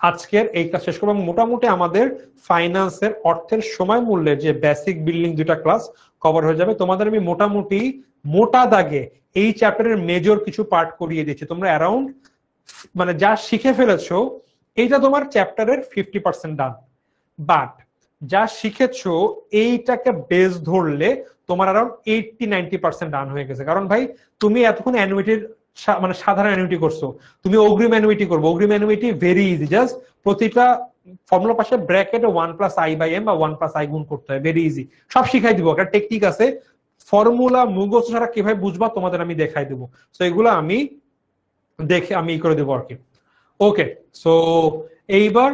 আজকের এই কাজ শেষ করবো। মোটামুটি আমাদের ফাইন্যান্সের অর্থের সময় মূল্যের যে বেসিক বিল্ডিং দুটা ক্লাস কভার হয়ে যাবে। তোমাদের আমি মোটামুটি মোটা দাগে এই চ্যাপ্টারের মেজর কিছু পার্ট করিয়ে দিচ্ছি। তোমরা অ্যারাউন্ড মানে যা শিখে ফেলেছো এইটা তোমার চ্যাপ্টারের 50% ডান, বাট যা শিখেছো এইটাকে বেস ধরলে তোমার অ্যারাউন্ড 80-90% ডান হয়ে গেছে। কারণ ভাই তুমি এতক্ষণ অ্যানুইটির মানে সাধারণ অ্যানুইটি করছো, তুমি অগ্রিম অ্যানুইটি করবো। অগ্রিম অ্যানুইটি ভেরি ইজি, জাস্ট প্রতিটা ফর্মুলার পাশে ব্র্যাকেটে 1+i/m বা 1+i গুণ করতে হয়, ভেরি ইজি। সব শিখাই দিব, একটা টেকনিক আছে, ফর্মুলা মুখস্থ ছাড়া কিভাবে বুঝবা তোমাদের আমি দেখাই দেবো। তো এগুলো আমি দেখে আমি করে দেবো আর কি। ওকে, সো এইবার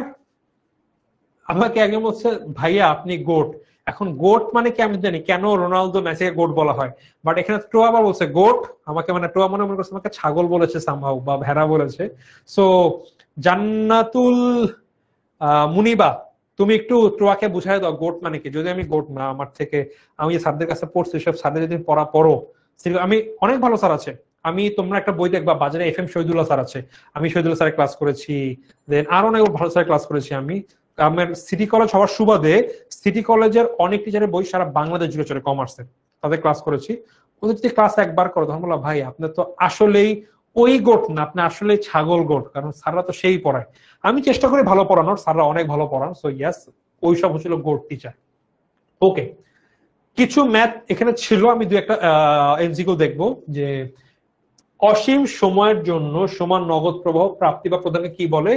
আমাকে একজন বলছে ভাইয়া আপনি গোট, এখন গোট মানে কি আমি জানি কেন রোনালদো মেসিকে গোট বলা হয়, বাট এখানে টোয়া আবার বলছে গোট আমাকে, মানে টোয়া মনে মনে করছে আমাকে ছাগল বলেছে সামহাউ বা ভেড়া বলেছে। সো জান্নাতুল মুনিবা তুমি একটু টোয়াকে বুঝাই দাও গোট মানে কি, যদি আমি গোট না আমার থেকে, আমি যে স্যারদের কাছে পড়ছি সব স্যারদের যদি পড়ো, আমি অনেক ভালো স্যার আছে। আমি তোমরা একটা বই দেখবা বাজারে FM শহীদুল্লাহ স্যার আছে, আমি শহীদুল্লাহ স্যারের ক্লাস করেছি, দেন আরো অনেক ভালো স্যারের ক্লাস করেছি আমি। আমার সিটি কলেজ হওয়ার সুবাদে সিটি কলেজের অনেক টিচারের বই সারা বাংলাদেশ জুড়ে চলে, কমার্সের, তাদের ক্লাস করেছি। ওদের যদি ক্লাস একবার করো তখন বললাম ভাই আপনার তো আসলেই ওই গোট না, আপনি আসলে ছাগল গোট, কারণ স্যাররা তো সেই পড়ায়। আমি চেষ্টা করি ভালো পড়ানোর, স্যাররা অনেক ভালো পড়ান। সো ইয়াস, ওই সব হচ্ছিল গোট টিচার। ওকে, কিছু ম্যাথ এখানে ছিল, আমি দু একটা এমসিকিউ দেখবো যে অসীম সময়ের জন্য সমান নগদ প্রবাহ প্রাপ্তি বা প্রদানকে কি বলে?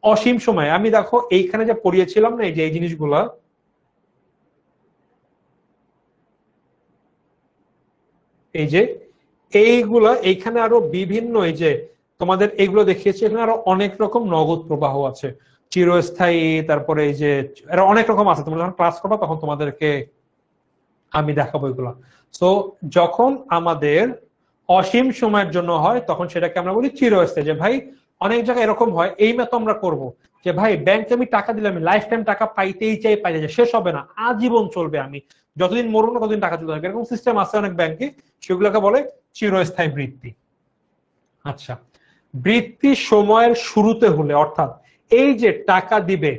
অসীম সময়, আমি দেখো এইখানে যে পড়িয়েছিলাম না এই যে এই জিনিসগুলা, এই যে এইগুলা এইখানে আরো বিভিন্ন, এই যে তোমাদের এইগুলো দেখিয়েছি, এখানে আরো অনেক রকম নগদ প্রবাহ আছে, চিরস্থায়ী, তারপরে এই যে এরা অনেক রকম আছে। তোমরা যখন ক্লাস করবা তখন তোমাদেরকে আমি দেখাবো এগুলা। সো যখন আমাদের অসীম সময়ের জন্য হয় তখন সেটাকে আমরা বলি চিরস্থায়ী। যে ভাই অনেক জায়গায় এরকম হয়, এই ম্যাথ আমরা করব যে ভাই ব্যাংকে আমি টাকা দিলে আমি লাইফ টাইম টাকা পাইতেই চাই, পাই যায়, শেষ হবে না, আজীবন চলবে, আমি যতদিন মরবো না ততদিন টাকা চলতে থাকবে, এরকম সিস্টেম আছে অনেক ব্যাংকে, সেগুলোকে বলে চিরস্থায়ী বৃত্তি। আচ্ছা, বৃত্তি সময়ের শুরুতে হলে, অর্থাৎ এই যে টাকা দিবে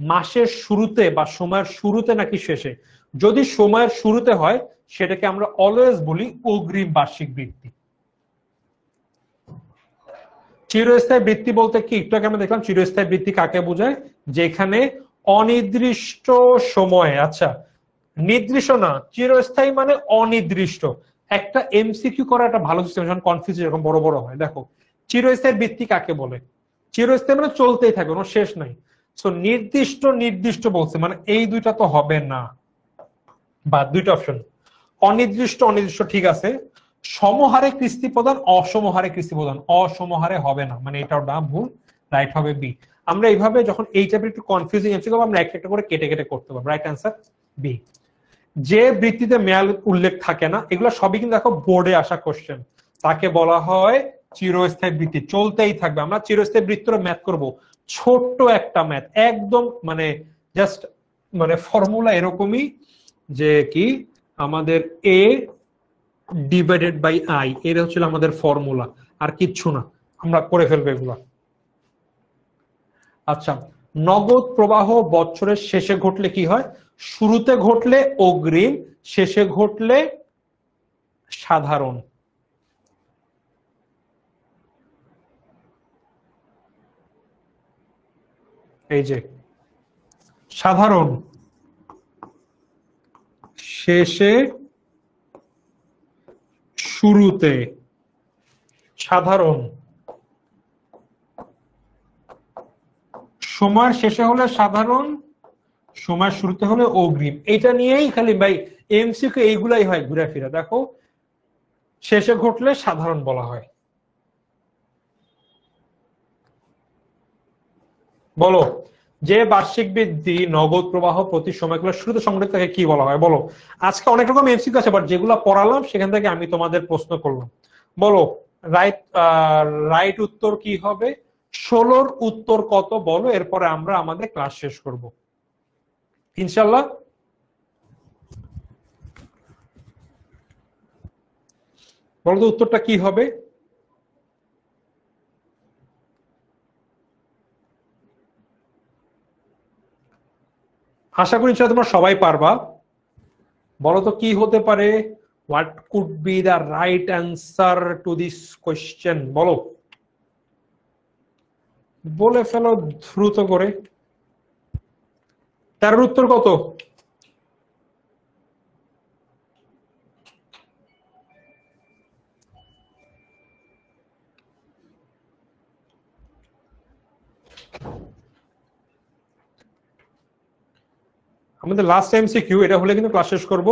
মাসের শুরুতে বা সময়ের শুরুতে নাকি শেষে, যদি সময়ের শুরুতে হয় সেটাকে আমরা অলওয়েজ বলি অগ্রিম বার্ষিক বৃত্তি। চিরস্থায়ী বৃত্তি বলতে কি, একটু আগে আমরা দেখলাম চিরস্থায়ী বৃত্তি কাকে বোঝায়, যেখানে অনির্দিষ্ট সময়ে, আচ্ছা নির্দিষ্ট না, চিরস্থায়ী মানে অনির্দিষ্ট। একটা এমসিকিউ করা একটা ভালো সিস্টেম, যখন কনফিউজ এরকম বড় বড় হয়। দেখো চিরস্থায়ী বৃত্তি কাকে বলে? চিরস্থায়ী মানে চলতেই থাকবে, কোনো শেষ নাই। সো নির্দিষ্ট নির্দিষ্ট বলছে মানে এই দুইটা তো হবে না, বা দুইটা অপশন। অনির্দিষ্ট অনির্দিষ্ট ঠিক আছে। সমহারে কৃস্তি প্রদান, অসমহারে কৃস্তি প্রদান, অসমহারে হবে না, মানে এটাও না, ভুল, রাইট হবে বি। আমরা এইভাবে যখন এই টাইপের একটু কনফিউজিং এমসিকিউ করবো, আমরা একটা একটা করে কেটে কেটে করতে পারবো। Right answer B. যে বৃত্তিতে মেয়াদ উল্লেখ থাকে না, এগুলো সবই কিন্তু দেখো বোর্ডে আসা কোশ্চেন, তাকে বলা হয় চিরস্থায়ী বৃত্তি, চলতেই থাকবে। আমরা চিরস্থায়ী বৃত্তির ম্যাথ করব, ছোট্ট একটা ম্যাথ একদম, মানে জাস্ট মানে ফর্মুলা এরকমই, যে কি আমাদের এ ডিভাইডেড বাই আই, এটা হচ্ছিল আমাদের ফর্মুলা, আর কিচ্ছু না। আমরা করে ফেলবো এগুলা। আচ্ছা, নগদ প্রবাহ বছরের শেষে ঘটলে কি হয়? শুরুতে ঘটলে অগ্রিম, শেষে ঘটলে সাধারণ। এই যে সাধারণ, শেষে শুরুতে সাধারণ, সময়ের শেষে হলে সাধারণ, সময়ের শুরুতে হলে অগ্রিম। এটা নিয়েই খালি ভাই এমসিকিউ এইগুলাই হয় ঘুরে ফিরে। দেখো শেষে ঘটলে সাধারণ বলা হয়। বলো, যে বার্ষিক বৃদ্ধি নগদ প্রবাহ প্রতি সময়গুলো শুরুতে সংগঠিত থাকে কি বলা হয়? বলো। আজকে অনেক রকম এমসিকিউ আছে, বাট যেগুলো পড়ালাম সেখান থেকে আমি তোমাদের প্রশ্ন করলাম। বলো রাইট, রাইট উত্তর কি হবে? 16-র উত্তর কত বলো, এরপরে আমরা আমাদের ক্লাস শেষ করব ইনশাল্লাহ। বলো তো উত্তরটা কি হবে? আশা করি তোমরা সবাই পারবা। বলো তো কি হতে পারে? What could be the right answer to this question? বলো, বলে ফেলো দ্রুত করে। 13-র উত্তর কত? আমাদের লাস্ট এমসিকিউ, এটা হলে কিন্তু ক্লাস শেষ করব।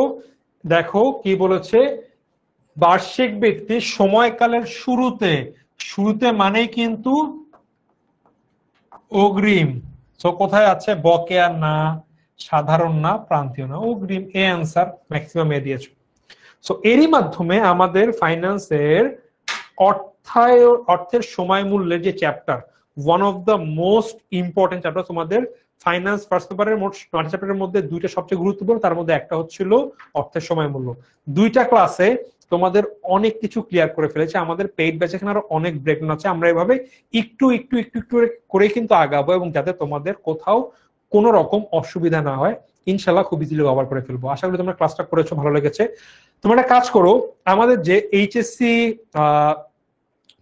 দেখো কি বলেছে, বার্ষিক বৃত্তি সময়কালের শুরুতে, শুরুতে মানেই কিন্তু অগ্রিম। তো কোথায় আছে? বকেয়া না, সাধারণ না, প্রান্তীয় না, অগ্রিম। এ অ্যান্সার, ম্যাক্সিমাম এ দিয়েছো। সো এরই মাধ্যমে আমাদের ফাইন্যান্সের অর্থের সময় মূল্যের যে chapter, one of the most important chapter তোমাদের ফাইন্যান্স ফার্স্ট পেপারের মোট 20 চ্যাপ্টারের মধ্যে দুইটা সবচেয়ে গুরুত্বপূর্ণ, তার মধ্যে একটা হচ্ছিল অর্থের সময় মূল্য। দুইটা ক্লাসে তোমাদের অনেক কিছু ক্লিয়ার করে ফেলেছে। আমাদের পেইড ব্যাচে এখানে আরো অনেক ব্রেকডাউন আছে। আমরা এভাবে একটু একটু একটু একটু করে কিন্তু আগাবো, এবং যাতে তোমাদের কোথাও কোনো রকম অসুবিধা না হয় ইনশাল্লাহ খুব ইজিলি কভার করে ফেলবো। আশা করি তোমরা ক্লাসটা করেছো, ভালো লেগেছে। তোমরা একটা কাজ করো, আমাদের যে এইচএসসি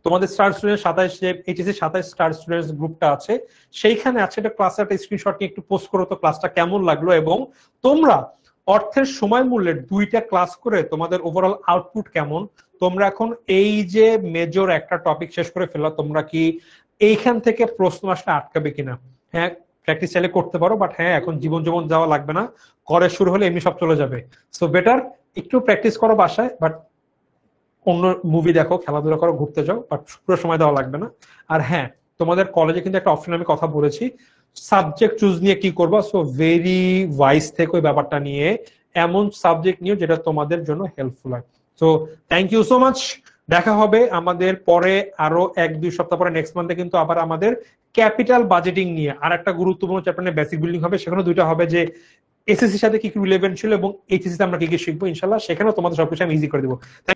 তোমাদের star student 27 HSC 27 star students গ্রুপটা আছে, সেইখানে আছে একটা ক্লাসের একটা স্ক্রিনশট নিয়ে একটু পোস্ট করো তো ক্লাসটা কেমন লাগলো, এবং তোমরা অর্থের সময় মূল্যের দুইটা ক্লাস করে তোমাদের ওভারঅল আউটপুট কেমন। তোমরা এখন এই যে মেজর একটা টপিক শেষ করে ফেললা, তোমরা কি এইখান থেকে প্রশ্ন আসলে আটকাবে কিনা? হ্যাঁ, প্র্যাকটিস চাইলে করতে পারো, বাট হ্যাঁ এখন জীবন জীবন যাওয়া লাগবে না, কলেজ শুরু হলে এমনি সব চলে যাবে। সো বেটার একটু প্র্যাকটিস করো বাসায়, বাট অন্য মুভি দেখো, খেলাধুলা করো, ঘুরতে যাও, বাট পুরো সময় দেওয়া লাগবে না। আর হ্যাঁ, তোমাদের কলেজে কিন্তু একটা অপশন আমি কথা বলেছি, সাবজেক্ট চুজ নিয়ে কি করবা। সো ভেরি ওয়াইজ থেকে ওই ব্যাপারটা নিয়ে এমন সাবজেক্ট নিয়ে যেটা তোমাদের জন্য হেল্পফুল হয়। So thank you so much. দেখা হবে আমাদের পরে আরো 1-2 সপ্তাহ পরে, নেক্সট মান্থে কিন্তু আবার আমাদের ক্যাপিটাল বাজেটিং নিয়ে আর একটা গুরুত্বপূর্ণ চ্যাপ্টার নিয়ে বেসিক বিল্ডিং হবে। সেখানে দুইটা হবে যে এসএসসির সাথে কি কি রিলেভেন্ট ছিল এবং এইচএসসি তে আমরা কি কি শিখবো ইনশাল্লাহ, সেখানেও তোমাদের সবকিছু আমি ইজি করে দেবো।